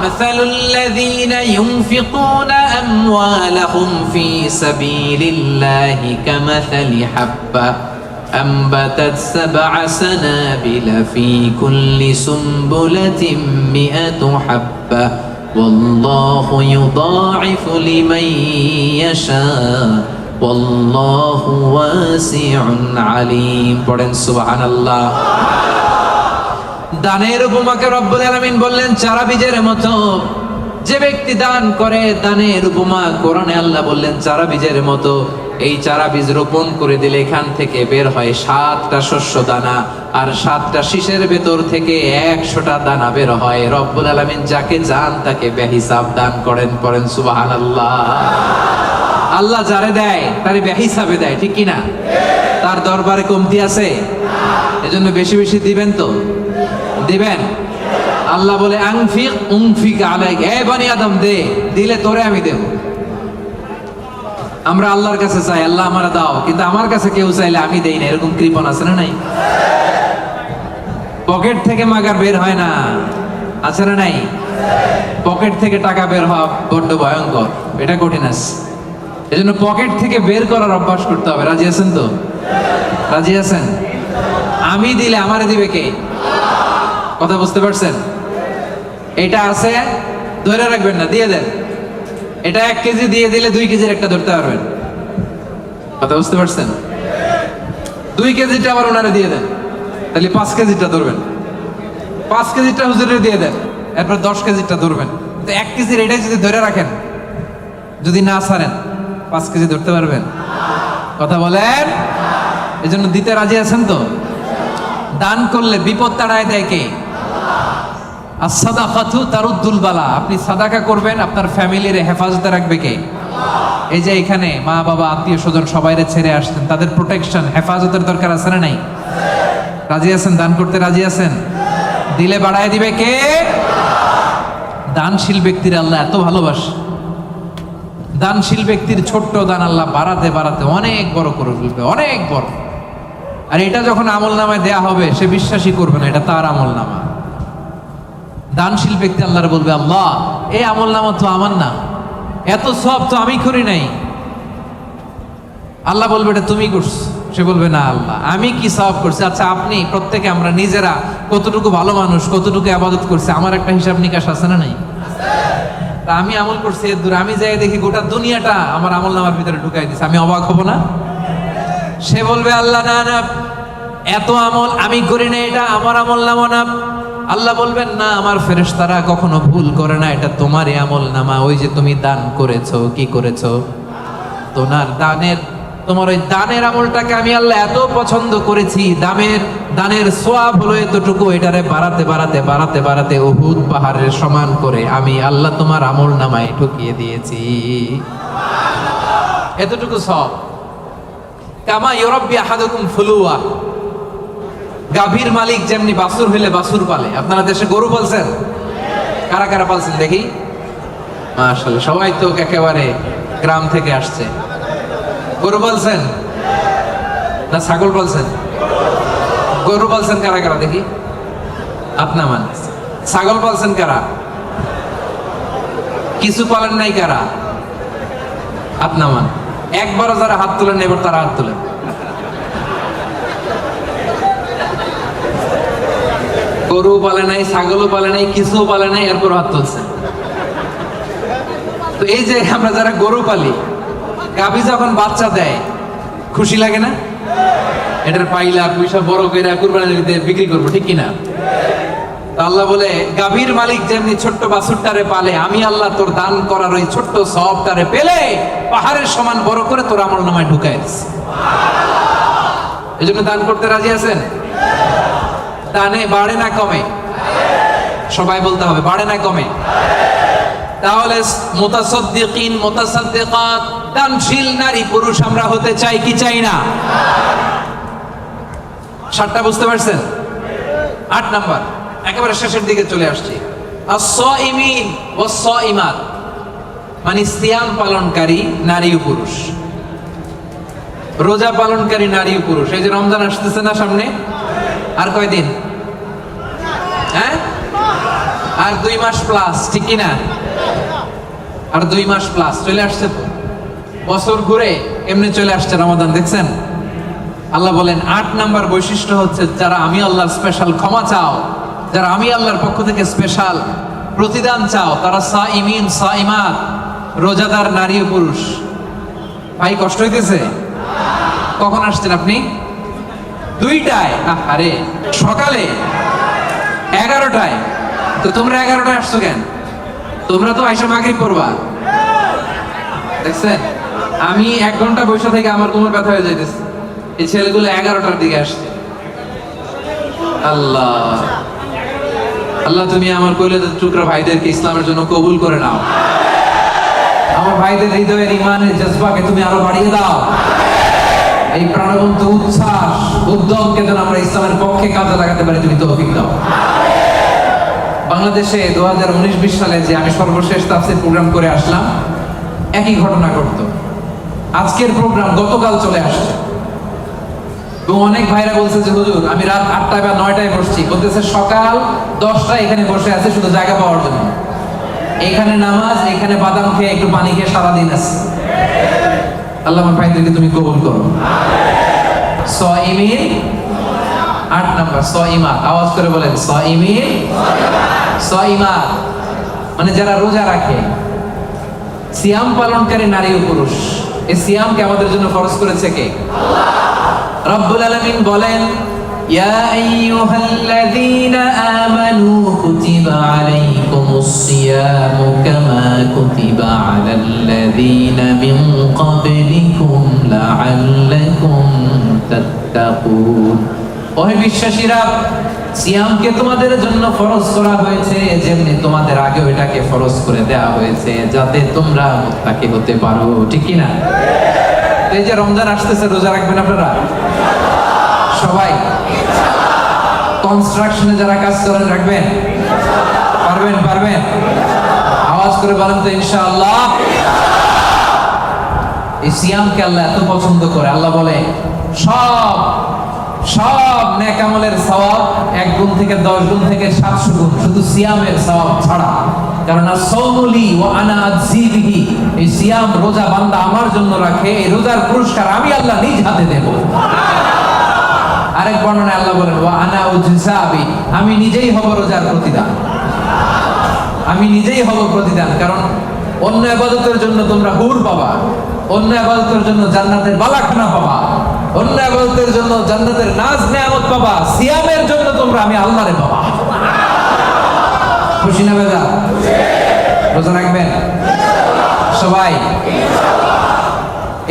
মাসালুল লাযীনা ইউনফিকুনা আমওয়ালাহুম ফি সাবিলিল্লাহি কামাসালি হাব্বা أنبتت 7 سنابل في كل سنبلة 100 حبة والله يضاعف لمن يشاء والله واسع عليم পড়েন সুবহানাল্লাহ দানের উপমাকে রব্বুল আলামিন বললেন চারা বীজের মতো যে ব্যক্তি দান করে দানের উপমা কোরআনে আল্লাহ বললেন চারা বীজের মতো এই চারা বীজ রোপণ করে দিলে এখান থেকে বের হয় 7টা শস্য দানা, আর 7টা শীষের ভেতর থেকে 100টা দানা বের হয়। রব্বুল আলামিন যাকে চান তাকে বেহিসাব দান করেন। পড়েন সুবহানাল্লাহ। আল্লাহ যারে দেয় তারে বেহিসাবে দেয়, ঠিক কিনা? তার দরবারে কমতি আছে? এজন্য বেশি বেশি দিবেন তো, দিবেন। আল্লাহ বলে আনফিক উনফিক আলাইক, এ বনি আদম দে, দিলে তোরে আমি দেব। আমরা আল্লাহর কাছে চাই আল্লাহ আমারে দাও, কিন্তু আমার কাছে কেউ চাইলে আমি দেই না, এরকম কৃপণ আছে না নাই? পকেট থেকে মাগার বের হয় না, আছে না নাই? পকেট থেকে টাকা বের হওয়া বড্ড ভয়ঙ্কর, এটা কঠিন আছে। এজন্য পকেট থেকে বের করার অভ্যাস করতে হবে। রাজি আছেন তো? রাজি আছেন? আমি দিলে আমারে দিবে কে? কথা বুঝতে পারছেন? এটা আছে, ধরে রাখবেন না, দিয়ে দেন। এটা 1 কেজি দিয়ে দিলে 2 কেজির একটা ধরতে পারবেন। কথা বুঝতে পারছেন? 2 কেজিটা আবার ওনারে দিয়ে দেন, তাহলে 5 কেজিটা ধরবেন। 5 কেজিটা হুজুরে দিয়ে দেন, এরপর 10 কেজিটা ধরবেন। তো 1 কেজির এটাই যদি ধরে রাখেন, যদি না ছাড়েন, 5 কেজি ধরতে পারবেন? কথা বলেন। এই জন্য দিতে রাজি আছেন তো? দান করলে বিপদ তাড়ায় দেয় কে? as-সাদাকাতু তারুদ্দুল বালা। আপনি সাদাকা করবেন, আপনার ফ্যামিলির হেফাজতে রাখবে কে? এই যে এখানে মা বাবা আত্মীয় স্বজন সবাইরে ছেড়ে আসছেন, তাদের প্রোটেকশন হেফাজতের দরকার আছে না নাই? রাজি আছেন? দান করতে রাজি আছেন? দিলে বাড়ায় দিবে কে? দানশীল ব্যক্তির আল্লাহ এত ভালোবাসে। দানশীল ব্যক্তির ছোট্ট দান আল্লাহ বাড়াতে বাড়াতে অনেক বড় করে ফেলবে, অনেক বড়। আর এটা যখন আমল নামায় দেয়া হবে, সে বিশ্বাসই করবে না এটা তার আমল নামা। দানশীল ব্যক্তি আল্লাহর বলবে, আল্লাহ এই আমল নামা তো আমার না, এত সব তো আমি করি নাই। আল্লাহ বলবে এটা তুমি করছো। সে বলবে না আল্লাহ আমি কি সওয়াব করছি? আচ্ছা আপনি প্রত্যেকে আমরা নিজেরা কতটুকু ভালো মানুষ, কতটুকু ইবাদত করছি, আমার একটা হিসাব নিকাশ আছে না নাই? তা আমি আমল করছি এর দূরে, আমি যাই দেখি গোটা দুনিয়াটা আমার আমল নামার ভিতরে ঢুকাই দিছে, আমি অবাক হব না? সে বলবে আল্লাহ না না, এত আমল আমি করি না, এটা আমার আমল নামা না। আল্লাহ বলবেন না, আমার ফেরেশতারা কখনো ভুল করে না, এটা তোমারই আমল নামা। ওই যে তুমি দান করেছো, কি করেছো? তোমার ওই দানের আমলটাকে আমি আল্লাহ এত পছন্দ করেছি, দানের সোয়াব হলো এতটুকু, এটারে বাড়াতে বাড়াতে বাড়াতে বাড়াতে উহুদ পাহাড়ের সমান করে আমি আল্লাহ তোমার আমল নামায় ঢুকিয়ে দিয়েছি। এতটুকু সব। কামা ইউরাব্বি আহাদুকুম ফুলুয়া, গাভীর মালিক যেমনি বাছুর হইলে বাছুর পালে। আপনারা দেশে গরু পালছেন? কারা কারা পালছেন দেখি? মাশাআল্লাহ, সবাই তো একেবারে গ্রাম থেকে আসছে। গরু পালছেন না ছাগল পালছেন? গরু পালছেন কারা কারা দেখি? আপনা মান। ছাগল পালছেন কারা? কিছু পালেন নাই কারা? আপনা মান। একবারও যারা হাত তুলেন এবার তারা হাত তুলেন। গরু পালে নাই, ছাগলও পালে নাই, কিছুও পালে নাই, এরপর হাত তুলছেন। তো এই যে আমরা যারা গরু পালি, গাভী যখন বাচ্চা দেয় খুশি লাগে না? এটার পাইলা পয়সা বড় করে কুরবানি দিতে বিক্রি করবো, ঠিক কিনা? আল্লাহ বলে গাভীর মালিক যেমনি ছোট্ট বাছুরটারে পালে, আমি আল্লাহ তোর দান করার ওই ছোট্ট সওয়াবটারে পেলে পাহাড়ের সমান বড় করে তোর আমল নামায় ঢুকাই দিছি। এজন্য দান করতে রাজি আছেন? দানে বাড়ে না কমে? সবাই বলতে হবে বাড়ে না কমে? তাহলে মুতাসাদ্দিকিন মুতাসাদ্দিকাত, দানশীল নারী পুরুষ আমরা হতে চাই কি চাই না? 7টা বুঝতে পারছেন? 8 নাম্বার, একেবারে শেষের দিকে চলে আসছি। আস-সাইমিন ওয়াস-সাইমাত, মানে সিয়াম পালনকারী নারী ও পুরুষ, রোজা পালনকারী নারী ও পুরুষ। এই যে রমজান আসতেছে না সামনে, আর কয়দিন? হ্যাঁ, আর 2 মাস প্লাস, ঠিক কিনা? আর 2 মাস প্লাস চলে আসছে তো, বছর ঘুরে এমনি চলে আসছে রমাদান, দেখছেন? আল্লাহ বলেন 8 নাম্বার বৈশিষ্ট্য হচ্ছে যারা আমি আল্লাহর স্পেশাল ক্ষমা চাও, যারা আমি আল্লাহর পক্ষ থেকে স্পেশাল প্রতিদান চাও, তারা সাইমিন সাইমাত, রোজাদার নারী ও পুরুষ। ভাই কষ্ট হইতেছে? কখন আসছেন আপনি? 2টায়? আরে সকালে 11টায়। তো তোমরা 11টায় আসছো কেন? তোমরা তো আইসা মাগরিব পড়বা, দেখছেন? আমি 1 ঘন্টা বসে থেকে আমার কোমর ব্যথা হয়ে যাইতেছে। এই ছেলেগুলো 11টার দিকে আসছে। আল্লাহ আল্লাহ, তুমি আমার কলিজার টুকরা ভাইদেরকে ইসলামের জন্য কবুল করে নাও। আমার ভাইদের হৃদয়ের ইমানের জজবাকে তুমি আরো বাড়িয়ে দাও। এই প্রাণবন্ত উচ্ছ্বাস উদ্যমকে যেন আমরা ইসলামের পক্ষে কাজে লাগাতে পারি, তুমি তৌফিক দাও। বাংলাদেশে 2019-20 সালে যে আমি সর্বশেষ তাফসীর প্রোগ্রাম করে আসলাম, একই ঘটনা ঘটতো। আজকের প্রোগ্রাম গতকাল চলে আসছে এবং অনেক ভাইরা বলছে যে হুজুর আমি রাত 8টায় বা 9টায় বসছি, বলতেছে সকাল 10টায় এখানে বসে আছে শুধু জায়গা পাওয়ার জন্য। এখানে নামাজ, এখানে বাদাম খেয়ে একটু পানি খেয়ে সারাদিন আছে। আল্লাহ আমার ভাইদেরকে তুমি কবুল করো। সাইমিন 8 নাম্বার সাইমাত, আওয়াজ করে বলেন সাইমিন সাইমাত, মানে যারা রোজা রাখে। সিয়াম পালনকারী নারী ও পুরুষ। এই সিয়ামকে আমাদের জন্য ফরজ করেছে কে? আল্লাহ রব্বুল আলামিন বলেন, ইয়া আইয়ুহাল্লাযীনা আমানু কুতিবা আলাইকুমুস সিয়ামু কামা কুতিবা আলাল্লাযীনা মিন ক্বাবলিকুম লাআল্লাকুম তাত্তাকুন। ওহে বিশ্বাসীরা, সিয়ামকে তোমাদের জন্য ফরজ করা হয়েছে যেমনি তোমাদের আগেও এটাকে ফরজ করে দেওয়া হয়েছে, যাতে তোমরা মুত্তাকি হতে পারো। ঠিক কি না? এই যে রমজান আসতেছে, রোজা রাখবেন আপনারা সবাই? কনস্ট্রাকশনে যারা কাজ করেন রাখবেন? পারবেন? পারবেন? আওয়াজ করে বলেন তো ইনশাআল্লাহ। এই সিয়ামকে আল্লাহ এত পছন্দ করে, আল্লাহ বলে সব নেক আমলের সওয়াব 1 গুণ থেকে 10 গুণ থেকে 700 গুণ, শুধু সিয়ামের সওয়াব ছাড়া। কারণ সাওমুলি ওয়া আনা আযী বিহি, এই সিয়াম রোজা বান্দা আমার জন্য রাখে, এই রোজার পুরস্কার আমি আল্লাহ নিজ হাতে দেব। আরেক বর্ণনায় আল্লাহ বলেন ওয়া আনা উজসাবি, আমি নিজেই হব রোজার প্রতিদান। আমি নিজেই হব প্রতিদান। কারণ অন্য ইবাদতের জন্য তোমরা হুর পাবা, অন্য ইবাদতের জন্য জান্নাতের বালাখানা পাবা, অন্য ইবাদতের জন্য জান্নাতের নাজ নেয়ামত পাবা, সিয়ামের জন্য তোমরা আমি আল্লাহরে পাবা। খুশি না বেজা? রোজা রাখবেন সবাই?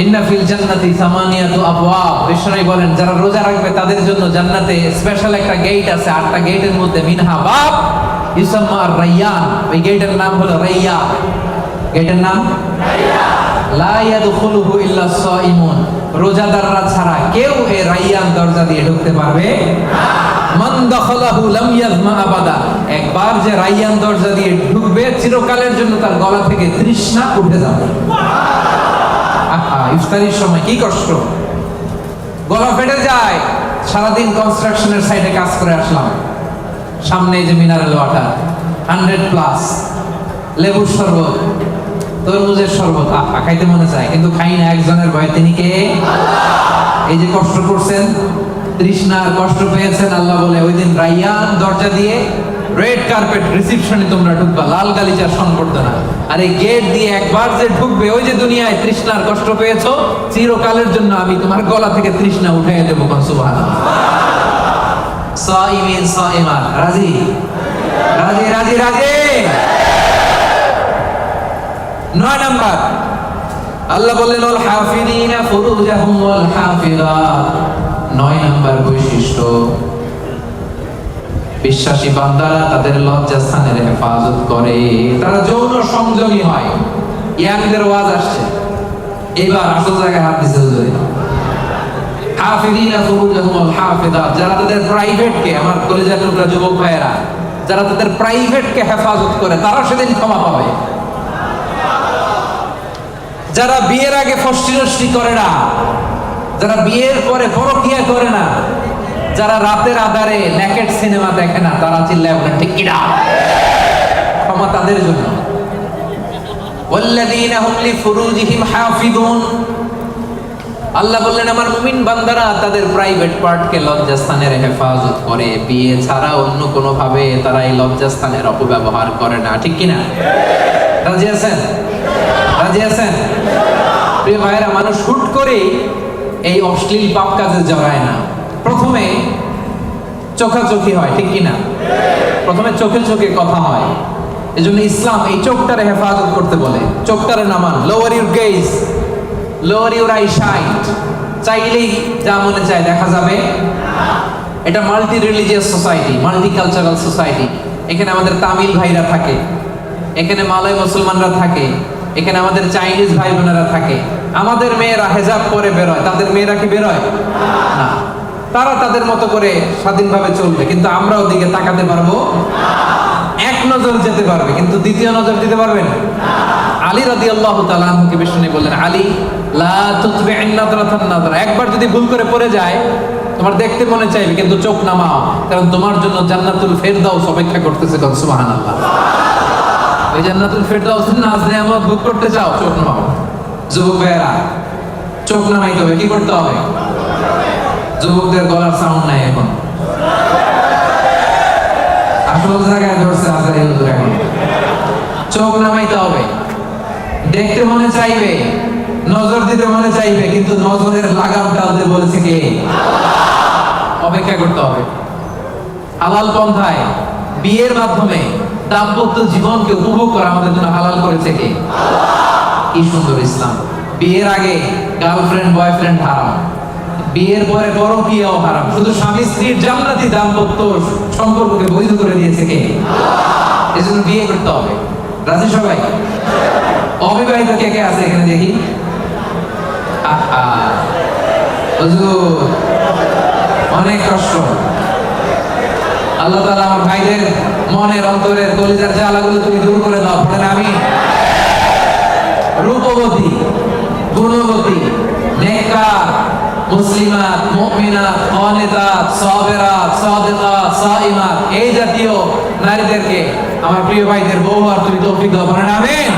ইন্না ফিল জান্নাতি সামানিয়াতু আবওয়াব, বিশ্বনবী বলেন যারা রোজা রাখবে তাদের জন্য জান্নাতে স্পেশাল একটা গেট আছে। 8টা গেটের মধ্যে মিনহা বাব ইউসাম্মা আর-রায়্যান, ওই গেটের নাম হলো রায়্যান। গেটের নাম রায়্যান। লা ইয়াদখুলুহু ইল্লা সাইমুন, রোজাদাররা ছাড়া কেউ এই রায়্যান দরজা দিয়ে ঢুকতে পারবে না। মান দাখালাহু লাম ইয়াজমা আবাদা, একবার যে রায়্যান দরজা দিয়ে ঢুকবে চিরকালের জন্য তার গলা থেকে তৃষ্ণা উঠে যাবে। ইফতারির সময় কি কষ্ট, গলা ফেটে যায়। সারাদিন কনস্ট্রাকশনের সাইডে কাজ করে আসলাম, সামনে যে মিনারেল ওয়াটার 100+, লেবুর শরবত, তরমুজের শরবত, খাইতে মনে চায় কিন্তু খাই না। একজনের ভয়, তিনি কে? এই যে কষ্ট করছেন, তৃষ্ণার কষ্ট পেয়েছেন, আল্লাহ বলে ওই দিন রায়্যান দরজা দিয়ে রেড কার্পেট রিসেপশনে তোমরা ঢুকবা, লাল গালিচার সংবর্ধনা। আর এই গেট দিয়ে একবার যে ঢুকবে, ওই যে দুনিয়ায় তৃষ্ণার কষ্ট পেয়েছো, চিরকালের জন্য আমি তোমার গলা থেকে তৃষ্ণা উঠাইয়া দেবো। সুবহানাল্লাহ। সাইমিন সাইমাত, রাজি রাজি রাজি রাজি। 9 নাম্বার আল্লাহ বললেন ওয়াল হাফিযিনা ফুরুজাহুম ওয়াল হাফিযাত। 9 নাম্বার বৈশিষ্ট্য, বিশ্বাসী বান্দারা তাদের লজ্জাস্থানের হেফাজত করে, তারা যৌন সংযমী হয়। ইয়াংদের ওয়াজ আসছে, এবার আসল জায়গায় হাত দিতে হবে। হাফিযিনা ফুরুজাহুম ওয়াল হাফিযাত, যারা তাদের প্রাইভেটকে, আমার কলিজার টুকরা যুবক ভাইয়েরা, যারা তাদের প্রাইভেটকে হেফাজত করে তারা সেদিন ক্ষমা পাবে। যারা বিয়ের আগে ফষ্টি নষ্টি করে না, যারা বিয়ের পরে পরকিয়া করে না, যারা রাতের আধারে নেকেড সিনেমা দেখে না, তারা চিল্লায় বলেন ঠিক কি না? ক্ষমা তাদের জন্য। ওয়াল্লাযীনা হুম লিফুরুজিহিম হাফিযুন, আল্লাহ বললেন আমার মুমিন বান্দারা তাদের প্রাইভেট পার্টকে লজ্জাস্থানের হেফাজত করে। বিয়ে ছাড়া অন্য কোনো ভাবে তারা এই লজ্জাস্থানের অপব্যবহার করে না। ঠিক কি না? রাজি আছেন? রাজি আছেন? প্রিয় ভাইরা, মানুষ হুট করে এই অশ্লীল পাপ কাজে জড়ায় না। প্রথমে চোখাচোখি হয়, ঠিক কি না? প্রথমে চোখে চোখে কথা হয়। এজন্য ইসলাম এই চোখটারে হেফাজত করতে বলে। চোখটারে নামান, lower your gaze, lower your eyesight, চাইলেই যা মনে চায় দেখা যাবে। এটা multi religious society, multi cultural society. এখানে আমাদের তামিল ভাইরা থাকে, এখানে মালয় মুসলমানরা থাকে, এখানে আমাদের চাইনিজ ভাই বোনেরা থাকে। আমাদের মেয়েরা হেজাব পরে বেরোয়, তাদের মেয়েরা কি বেরোয় না। তারা তাদের মতো করে স্বাধীনভাবে চলবে, কিন্তু আমরা ওদিকে তাকাতে পারবো? এক নজর যেতে পারবে, কিন্তু দ্বিতীয় নজর দিতে পারবেন? আলী রাদিয়াল্লাহু তাআলা আনহুকে বিষ্ণু বললেন, আলী লা তুতবি'ন নাদরাতান নাদরা, একবার যদি ভুল করে পড়ে যায় তোমার দেখতে মনে চাইবে, কিন্তু চোখ নামাও, কারণ তোমার জন্য জান্নাতুল ফেরদাউস অপেক্ষা করতেছে। সুবহানাল্লাহ। এই জান্নাতুল ফেরদাউসের নাজ নেয়ামত ভোগ করতে চাও, চোখ নামাও। যুবক ভাইয়েরা, চোখ নামাইতে হবে। কি করতে হবে? যুবকদের গলার সাউন্ড নাই এখন, আসল জায়গায় ধরছে আজারি হুজুর। এখন চোখ নামাইতে হবে। দেখতে মনে চাইবে, নজর দিতে মনে চাইবে, কিন্তু নজরের লাগাম টানতে বলেছে কে? অপেক্ষা করতে হবে। হালাল পন্থায় বিয়ের মাধ্যমে দাম্পত্য জীবনকে উপভোগ করা আমাদের জন্য হালাল করেছে কে? কি সুন্দর ইসলাম। বিয়ের আগে গার্লফ্রেন্ড বয়ফ্রেন্ড হারাম, বিয়ের পরে পরকীয়াও হারাম। শুধু স্বামী স্ত্রীর জান্নাতি দাম্পত্য সম্পর্ককে বৈধ করে দিয়েছে কে? এজন্য বিয়ে করতে হবে। রাজি সবাই? অবিবাহিত কে কে আছে এখানে দেখি? হুজুর অনেক কষ্ট। আল্লাহ তাআলা আমার ভাইদের মনের অন্তরের কলিজার জ্বালাগুলো তুমি দূর করে দাও। বলেন আমি। রূপবতী, গুণবতী, নেককার, মুসলিমাত, মুমিনাত, কানিতাত, সাবিরাত, সাদিকাত, সাইমাত, এই জাতীয় নারীদেরকে আমার প্রিয় ভাইদের বউ আর তুমি তৌফিক দাও। বলেন আমিন।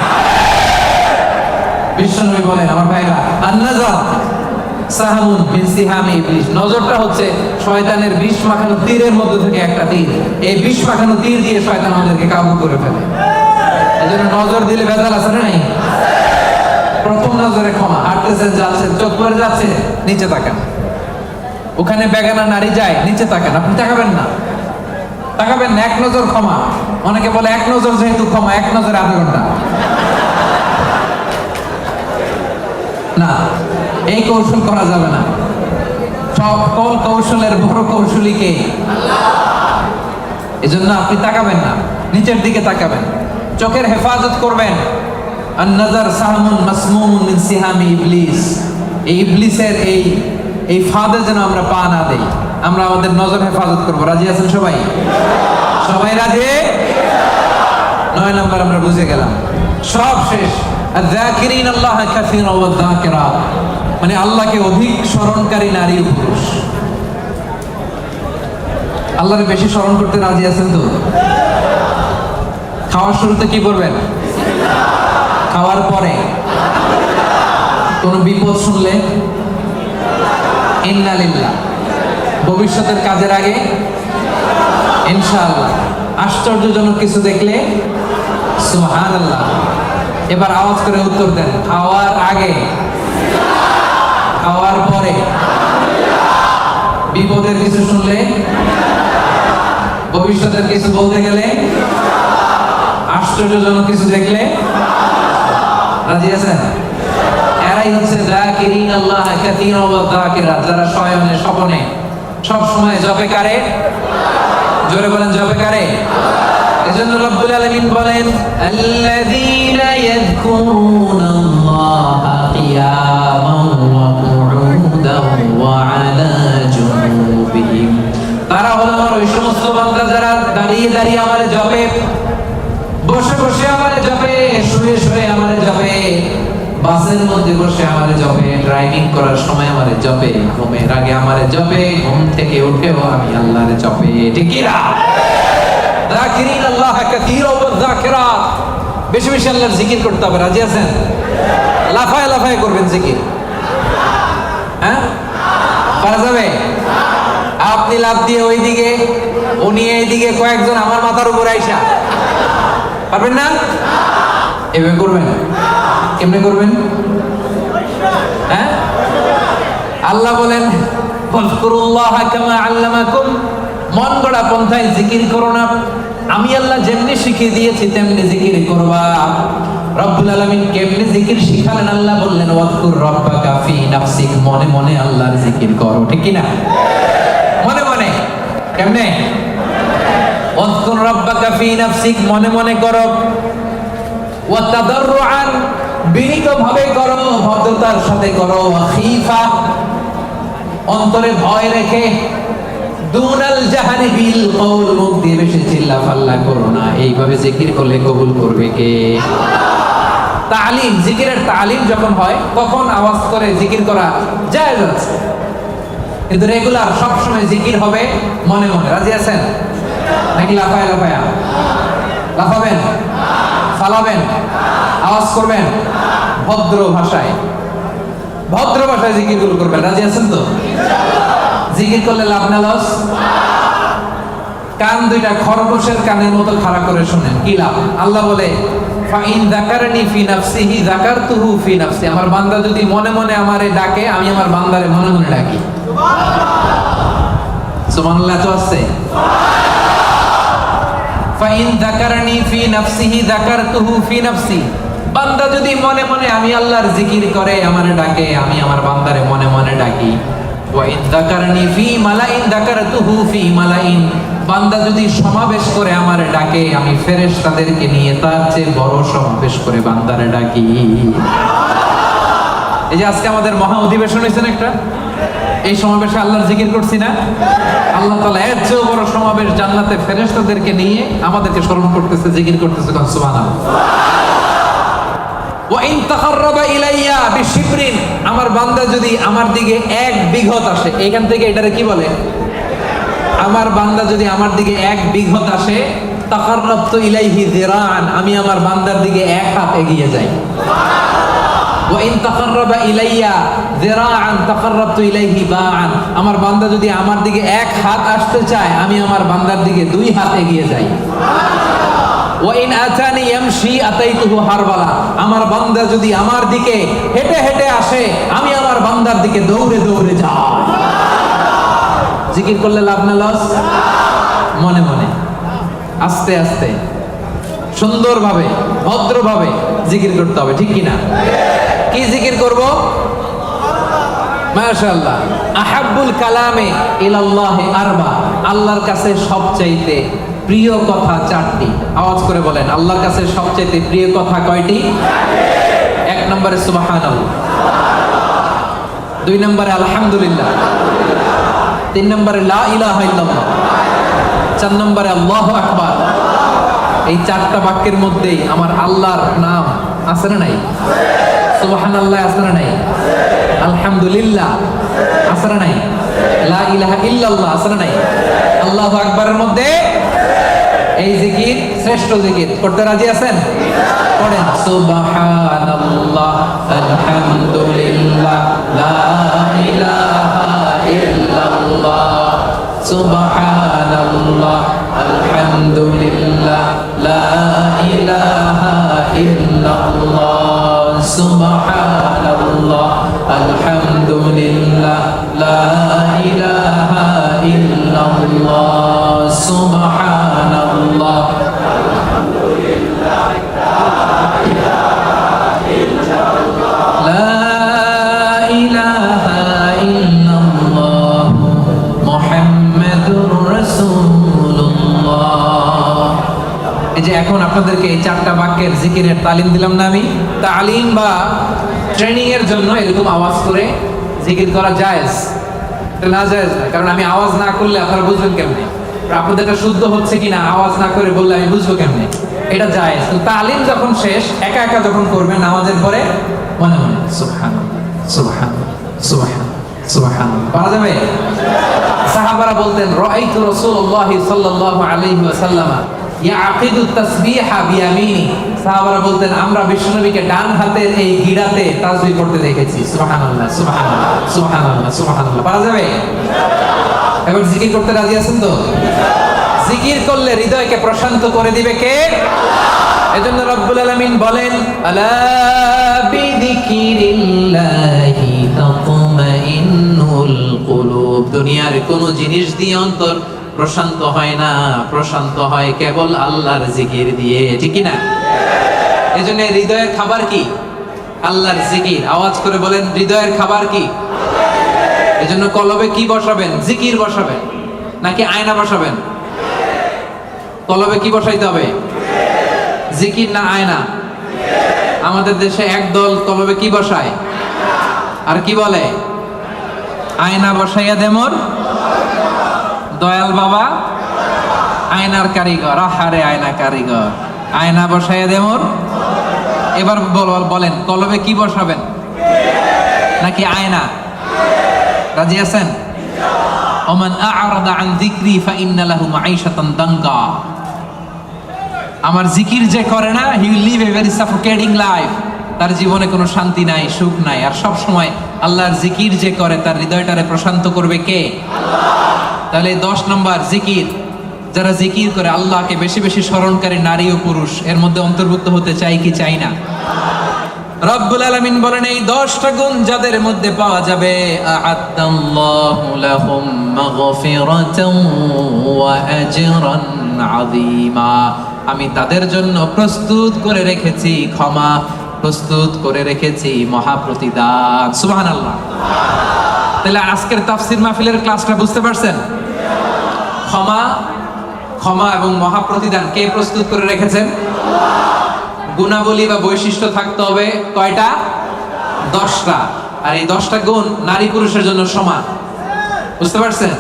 বিশ্বনবী বলেন, আমার ভাইরা, আন-নাজার সাহামুন মিন সিহামি ইবলিস, নজরটা হচ্ছে শয়তানের বিষ মাখানো তীরের মধ্যে থেকে একটা তীর। এই বিষ মাখানো তীর দিয়ে শয়তান আমাদেরকে কাবু করে ফেলে। এজন্য নজর দিলে ভেজাল আছে না? নাই। প্রথম নজরে ক্ষমা। হাঁটতেছেন, যাচ্ছেন, চোখ পড়ে যাচ্ছে, নিচে তাকান। ওখানে বেগানা নারী যায়, নিচে তাকান। আপনি তাকাবেন না, তাকাবেন না। এক নজর ক্ষমা। অনেকে বলে এক নজর যেহেতু ক্ষমা, এক নজরে আধা ঘন্টা। না, এই কৌশল করা যাবে না। সকল কৌশলের বড় কৌশলী কে? এজন্য আপনি তাকাবেন না, নিচের দিকে তাকাবেন, চোখের হেফাজত করবেন। আন-নাজার সাহামুন মাসমুমুন মিন সিহামি ইবলিস, এই ইবলিসের এই ফাঁদে যেন আমরা পা না দেই। আমরা আমাদের নজর হেফাজত করব। রাজি আছেন সবাই? সবাই রাজি? 9 নাম্বার আমরা বুঝে গেলাম। সব শেষ। আয-যাকিরিন আল্লাহ কাসীরান ওয়া যাকিরাত, মানে আল্লাহকে অধিক স্মরণকারী নারী ও পুরুষ। আল্লাহর বেশি স্মরণ করতে রাজি আছেন তো? খাওয়ার শুরুতে কি করবেন? খাওয়ার পরে কোন বিপদ শুনলে ইন্না লিল্লাহ, ভবিষ্যতের কাজের আগে ইনশাআল্লাহ, আশ্চর্যজনক কিছু দেখলে সুবহানাল্লাহ। এবার আওয়াজ করে উত্তর দেন। খাওয়ার আগে, খাওয়ার পরে, বিপদের কিছু শুনলে, ভবিষ্যতের কিছু বলতে গেলে, আশ্চর্যজনক কিছু দেখলে রাজি আছেন? এরাই হচ্ছে যাকিরিন আল্লাহ কাসীরান ওয়া যাকিরাত, যারা শয়নে স্বপনে সব সময় জপে কারে? জোরে বলেন, জপে কারে? এজন্য রব্বুল আলামিন বলেন, আল্লাযীনা ইয়াযকুরুনাল্লাহা কিয়ামান ওয়া কুউদান ওয়া আলা জুনুবিহিম, তারা হলো আমার ওই সমস্ত বান্দা যারা দাঁড়িয়ে দাঁড়িয়ে আমারে জপে, বসে বসে আমারে জপে, শুয়ে শুয়ে আমারে জপে, বাসের মধ্যে বসে আমারে জপে, ড্রাইভিং করার সময় আমারে জপে, ঘুমের আগে আমারে জপে, ঘুম থেকে উঠেও আমি আল্লাহরে জপে। ঠিক কি না? যাকিরিন আল্লাহ কাসীরান ওয়া যাকিরাত, বেশি বেশি আল্লাহর জিকির করতে হবে। রাজি আছেন? লাফায় লাফায় করবেন জিকির। হ্যাঁ, পারা যাবে? আপনি লাফ দিয়ে ওইদিকে, উনি এইদিকে, কয়েকজন আমার মাথার উপর আইসা, পারবেন না? এভাবে করবেন। কেমনে করবেন? হ্যাঁ, আল্লাহ বলেন, ফাযকুরুল্লাহ কামা আল্লামাকুম, মন গড়া পন্থায় জিকির করো না, আমি আল্লাহ যেমনি শিখিয়ে দিয়েছি তেমনি জিকির করবা। রব্বুল আলামিন কেমনে জিকির শিখালেন? আল্লাহ বললেন ওয়াজকুর রাব্বাকা ফি নাফসিক, মনে মনে আল্লাহর জিকির করো, ঠিক কি না? মনে মনে। কেমনে? ওয়াজকুর রাব্বাকা ফি নাফসিক, মনে মনে করো। ওয়া তাদাররুআন, বিনীতভাবে করো, ভদ্রতার সাথে করো। ওয়া খীফা, অন্তরে ভয় রেখে। দুনাল জাহারি বিল কওল, মুখ দিয়ে বেশি চিল্লাফাল্লা করো না। এইভাবে জিকির করলে কবুল করবে কে? তালিম, জিকিরের তালিম যখন হয় তখন আওয়াজ করে জিকির করা জায়েজ আছে, কিন্তু রেগুলার সব সময় জিকির হবে মনে মনে। রাজি আছেন নাকি লাফায় লাফায়া? লাফাবেন, ফালাবেন, আওয়াজ করবেন ভদ্র ভাষায়, ভদ্র ভাষায় জিকিরগুলো করবেন। রাজি আছেন তো? জিকির করলে লাভ না লস? কান দুইটা খরগোশের কানের মতো খাড়া করে শুনেন, কি লাভ? আল্লাহ বলে ফাইন যাকারনি ফি নাফসিহি যাকারতুহু ফি নাফসি, আমার বান্দা যদি মনে মনে আমারে ডাকে, আমি আমার বান্দারে মনে মনে ডাকি। সুবহানাল্লাহ। তো আছে ফাইন যাকারনি ফি নাফসিহি যাকারতুহু ফি নাফসি, বান্দা যদি মনে মনে আমি আল্লাহর জিকির করে আমারে ডাকে, আমি আমার বান্দারে মনে মনে ডাকি। ওয়া ইন যাকারনি ফি মালাইন যাকারতুহু ফি মালাইন, বান্দা যদি সমাবেশ করে আমারে ডাকে, আমি ফেরেশতাদেরকে নিয়ে তার চেয়ে বড় সমাবেশ করে বান্দারে ডাকি। এই যে আজকে আমাদের মহা অধিবেশন হয়েছে না একটা, এই সমাবেশে আল্লাহর জিকির করছি না? আল্লাহ তাআলা এর চেয়ে বড় সমাবেশ জান্নাতে ফেরেশতাদেরকে নিয়ে আমাদেরকে স্মরণ করতেছে, জিকির করতেছে। সুবহানাল্লাহ। ওয়া ইন তাকাররাবা ইলাইয়া বিশিবরিন, আমার বান্দা যদি আমার দিকে এক বিঘত আসে, এইখান থেকে এটারে কি বলে? আমার বান্দা যদি আমার দিকে এক বিঘত আসে, তাকাররাবতু ইলাইহি যিরাআন, আমি আমার বান্দার দিকে এক হাত এগিয়ে যাই। ওয়া ইন তাকাররাবা ইলাইয়া যিরাআন তাকাররাবতু ইলাইহি বাআন, আমার বান্দা যদি আমার দিকে এক হাত আসতে চায়, আমি আমার বান্দার দিকে দুই হাত এগিয়ে যাই। ওয়া ইন আতানি ইয়ামশি আতাইতুহু হারবালা, আমার বান্দা যদি আমার দিকে হেঁটে হেঁটে আসে, আমি আমার বান্দার দিকে দৌড়ে দৌড়ে যাই। জিকির করলে লাভ না লস? মনে মনে, আস্তে আস্তে, সুন্দরভাবে, ভদ্রভাবে জিকির করতে হবে, ঠিক কিনা? কি জিকির করব? মাশাআল্লাহ। আহাব্বুল কালামে ইলাল্লাহি আরবা, আল্লাহর কাছে সবচাইতে প্রিয় কথা চারটি। আওয়াজ করে বলেন, আল্লাহর কাছে সবচাইতে প্রিয় কথা কয়টি? এক নম্বরে সুবহানাল্লাহ, দুই নম্বরে আলহামদুলিল্লাহ, তিন নম্বরে লা ইলাহা ইল্লাল্লাহ, চার নম্বরে আল্লাহু আকবার। এই চারটা বাক্যের মধ্যেই আমার আল্লাহর নাম আছে না নাই? সুবহানাল্লাহ আছে না নাই? আলহামদুলিল্লাহ আছে না নাই? লা ইলাহা ইল্লাল্লাহ আছে না নাই? আল্লাহু আকবারের মধ্যে এই জিকির শ্রেষ্ঠ জিকির। করতে রাজি আছেন? পড়েন সুবহানাল্লাহ আলহামদুলিল্লাহ লা ইলাহা ইল্লাল্লাহ, সুবহানাল্লাহ আলহামদুলিল্লাহ লা ইলাহা ইল্লাল্লাহ, সুবহানাল্লাহ আলহামদুলিল্লাহ লা ইলাহা ইল্লাল্লাহ, সুবহানাল্লাহ আলহামদুলিল্লাহ লা ইলাহা ইল্লাল্লাহ মুহাম্মাদুর রাসূলুল্লাহ। এই যে এখন আপনাদেরকে এই চারটা বাক্যের জিকিরের তালিম দিলাম না আমি? তালিম বা ট্রেনিং এর জন্য এরকম আওয়াজ করে জিকির করা জায়েজ, না জায়েজ না? কারণ আমি আওয়াজ না করলে আপনারা বুঝবেন কেমনে? আপনাদের এটা শুদ্ধ হচ্ছে কিনা আওয়াজ না করে বললে আমি বুঝবো কেমনে? এটা জায়েজ। তো তালিম যখন শেষ, একা একা যখন করবেন নামাজের পরে, মনে মনে সুবহানাল্লাহ সুবহানাল্লাহ সুবহানাল্লাহ সুবহানাল্লাহ পারা যাবে? সাহাবারা বলতেন রাআইতু রাসূলুল্লাহি সাল্লাল্লাহু আলাইহি ওয়াসাল্লাম ইয়াকিদু তাসবিহা বিয়ামিনি, সাহাবারা বলতেন আমরা বিশ্বনবীকে ডান হাতের এই গিরাতে তাসবিহ করতে দেখেছি। সুবহানাল্লাহ সুবহানাল্লাহ সুবহানাল্লাহ সুবহানাল্লাহ পারা যাবে? এবার জিকির করতে রাজি আছেন তো? জিকির করলে হৃদয়কে প্রশান্ত করে দিবে কে? এজন্য রব্বুল আলামিন বলেন আলা বিযিকিরিল্লাহি তাতমাইন্নুল কুলুব, দুনিয়ার কোন জিনিস দিয়ে অন্তর প্রশান্ত হয় না, প্রশান্ত হয় কেবল আল্লাহর জিকির দিয়ে, ঠিক কি না? এই জন্য হৃদয়ের খাবার কি? আল্লাহর জিকির। আওয়াজ করে বলেন, হৃদয়ের খাবার কি? এই জন্য কলবে কি বসাবেন? জিকির বসাবেন নাকি আয়না বসাবেন? কলবে কি বসাইতে হবে? জিকির না আয়না? আমাদের দেশে একদল কলবে কি বসায় আর কি বলে? আয়না বসাইয়া দেমর দয়াল বাবা আয়নার কারিগর। আহারে আয়না কারিগর, আয়না বসাইয়া দেমর। এবার বলেন, কলবে কি বসাবেন নাকি আয়না? রাজি আছেন? ওমান আ'রাদা আন যিকরি ফাইন্না লাহু মাঈশাতান দাঙ্কা। আমার জিকির যে করে না, he will live a very suffocating life. তার জীবনে কোনো শান্তি নাই, সুখ নাই। আর সব সময় আল্লাহর জিকির যে করে, তার হৃদয়টারে প্রশান্ত করবে কে? আল্লাহ। তাহলে 10 নম্বর জিকির। যারা জিকির করে, আল্লাহকে বেশি বেশি স্মরণকারী নারী ও পুরুষ এর মধ্যে অন্তর্ভুক্ত হতে চাই কি চাই না? রব্বুল আলামিন বলেন, এই 10টা গুণ যাদের মধ্যে পাওয়া যাবে, আ'আদাল্লাহু লাহুম মাগফিরাতান ওয়া আজরান আযীমা। আমি তাদের জন্য প্রস্তুত করে রেখেছি ক্ষমা, প্রস্তুত করে রেখেছি মহাপ্রতিদান। সুবহানাল্লাহ। তাহলে আজকের তাফসীর মাহফিলের ক্লাসটা বুঝতে পারছেন? ক্ষমা, ক্ষমা এবং মহাপ্রতিদান কে প্রস্তুত করে রেখেছেন? গুণাবলী বা বৈশিষ্ট্য থাকতে হবে কয়টা? 10টা। আর এই 10টা গুণ নারী পুরুষের জন্য সমান। বুঝতে পারছেন?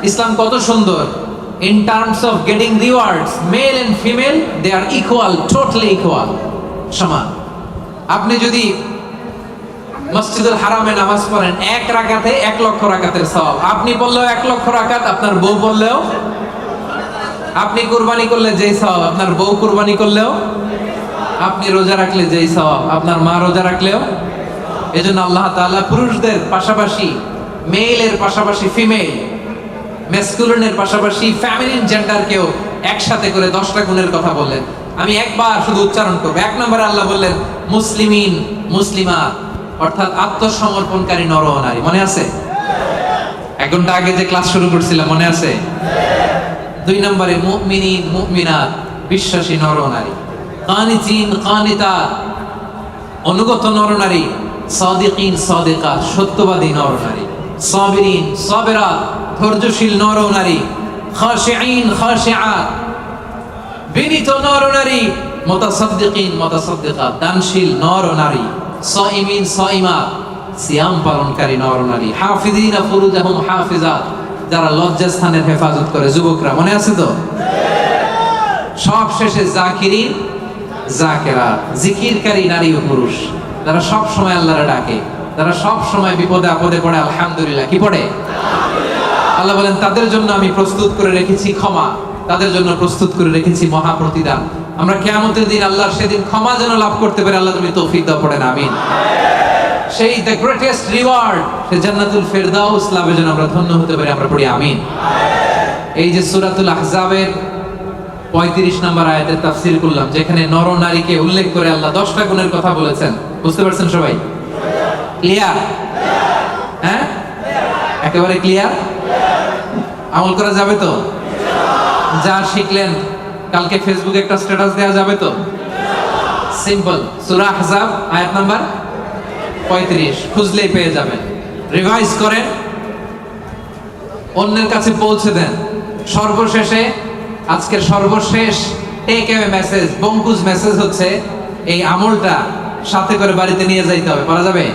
ইসলাম কত সুন্দর। In terms of getting rewards, male and female, they are equal, totally equal. সমান। আপনি যদি মসজিদুল হারামে নামাজ পড়েন, 1 রাকাতে 1 লক্ষ রাকাতের সওয়াব। আপনি পড়লেও 1 লক্ষ রাকাত, আপনার বউ পড়লেও। আপনি কুরবানি করলে যেই সওয়াব, আপনার বউ কুরবানি করলেও। আপনি রোজা রাখলে যেই সওয়াব, আপনার মা রোজা রাখলেও। এজন্য আল্লাহ তাআলা পুরুষদের পাশাপাশি মেলের পাশাপাশি ফিমেল, ম্যাসকুলিনের পাশাপাশি ফেমিনিন জেন্ডারকেও একসাথে করে 10টা গুণের কথা বললেন। আমি একবার শুধু উচ্চারণ করব। 1 নম্বরে আল্লাহ বললেন মুসলিমিন, মুসলিমাত, অর্থাৎ আত্মসমর্পণকারী নর ও নারী। মনে আছে? 1 ঘন্টা আগে যে ক্লাস শুরু করছিলাম, মনে আছে? 2 নম্বরে মুমিনিন, মুমিনাত, বিশ্বাসী নর ও নারী। কানিতিন, কানিতাত, অনুগত নর নারী। সাদিকিন, সাদিকাত, সত্যবাদী নর নারী। সাবিরিন, সাবিরাত, ধৈর্যশীল নর নারী। খাশিঈন, খাশিআত, বিনীত নর নারী। মুতাসাদ্দিকিন, মুতাসাদ্দিকাত, দানশীল নর নারী। সাইমিন, সাইমাত, সিয়াম পালনকারী নর নারী। হাফিজিনা ফুরুজাহুম হাফিজাত, যারা লজ্জাস্থানের হেফাজত করে। যুবকরা মনে আছে তো? সব শেষে জাকিরিন, জাকিরাত, জিকিরকারী নারী ও পুরুষ, যারা সব সময় আল্লাহরে ডাকে, যারা সব সময় বিপদে আপদে পড়ে আলহামদুলিল্লাহ কি পড়ে? আল্লাহ বলেন তাদের জন্য আমি প্রস্তুত করে রেখেছি ক্ষমা, তাদের জন্য প্রস্তুত করে রেখেছি মহাপ্রতিদান। আমরা কিয়ামতের দিন আল্লাহর সেদিন ক্ষমা যেন লাভ করতে পারি, আল্লাহ তুমি তৌফিক দাও, পড়েন আমিন। সেই দ্য গ্রেটেস্ট রিওয়ার্ড, সে জান্নাতুল ফেরদাউস লাভের জন্য আমরা ধন্য হতে পারি, আমরা পড়ি আমিন। এই যে সূরাতুল আহজাবের 35 নম্বর আয়াতের তাফসীর করলাম, যেখানে নর নারীকে উল্লেখ করে আল্লাহ 10টা গুণের কথা বলেছেন। বুঝতে পারছেন সবাই? ক্লিয়ার? হ্যাঁ, একেবারে ক্লিয়ার। আমল করা যাবে তো? যা শিখলেন কালকে ফেসবুকে একটা স্ট্যাটাস দেওয়া যাবে তো? সিম্পল। সূরা আহজাব আয়াত নাম্বার 35 খুঁজলেই পেয়ে যাবেন। রিভাইজ করেন, অন্যের কাছে পৌঁছে দেন। সর্বশেষে আজকের সর্বশেষ টেক অ্যাওয়ে মেসেজ, বঙ্কুজ মেসেজ হচ্ছে এই আমলটা সাথে করে বাড়িতে নিয়ে যাইতে হবে। পারা যাবে?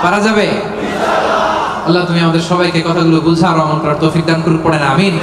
পারা যাবে? আল্লাহ তুমি আমাদের সবাইকে কথাগুলো বুঝার আমল করার তৌফিক দান করুন, পড়েন আমিন।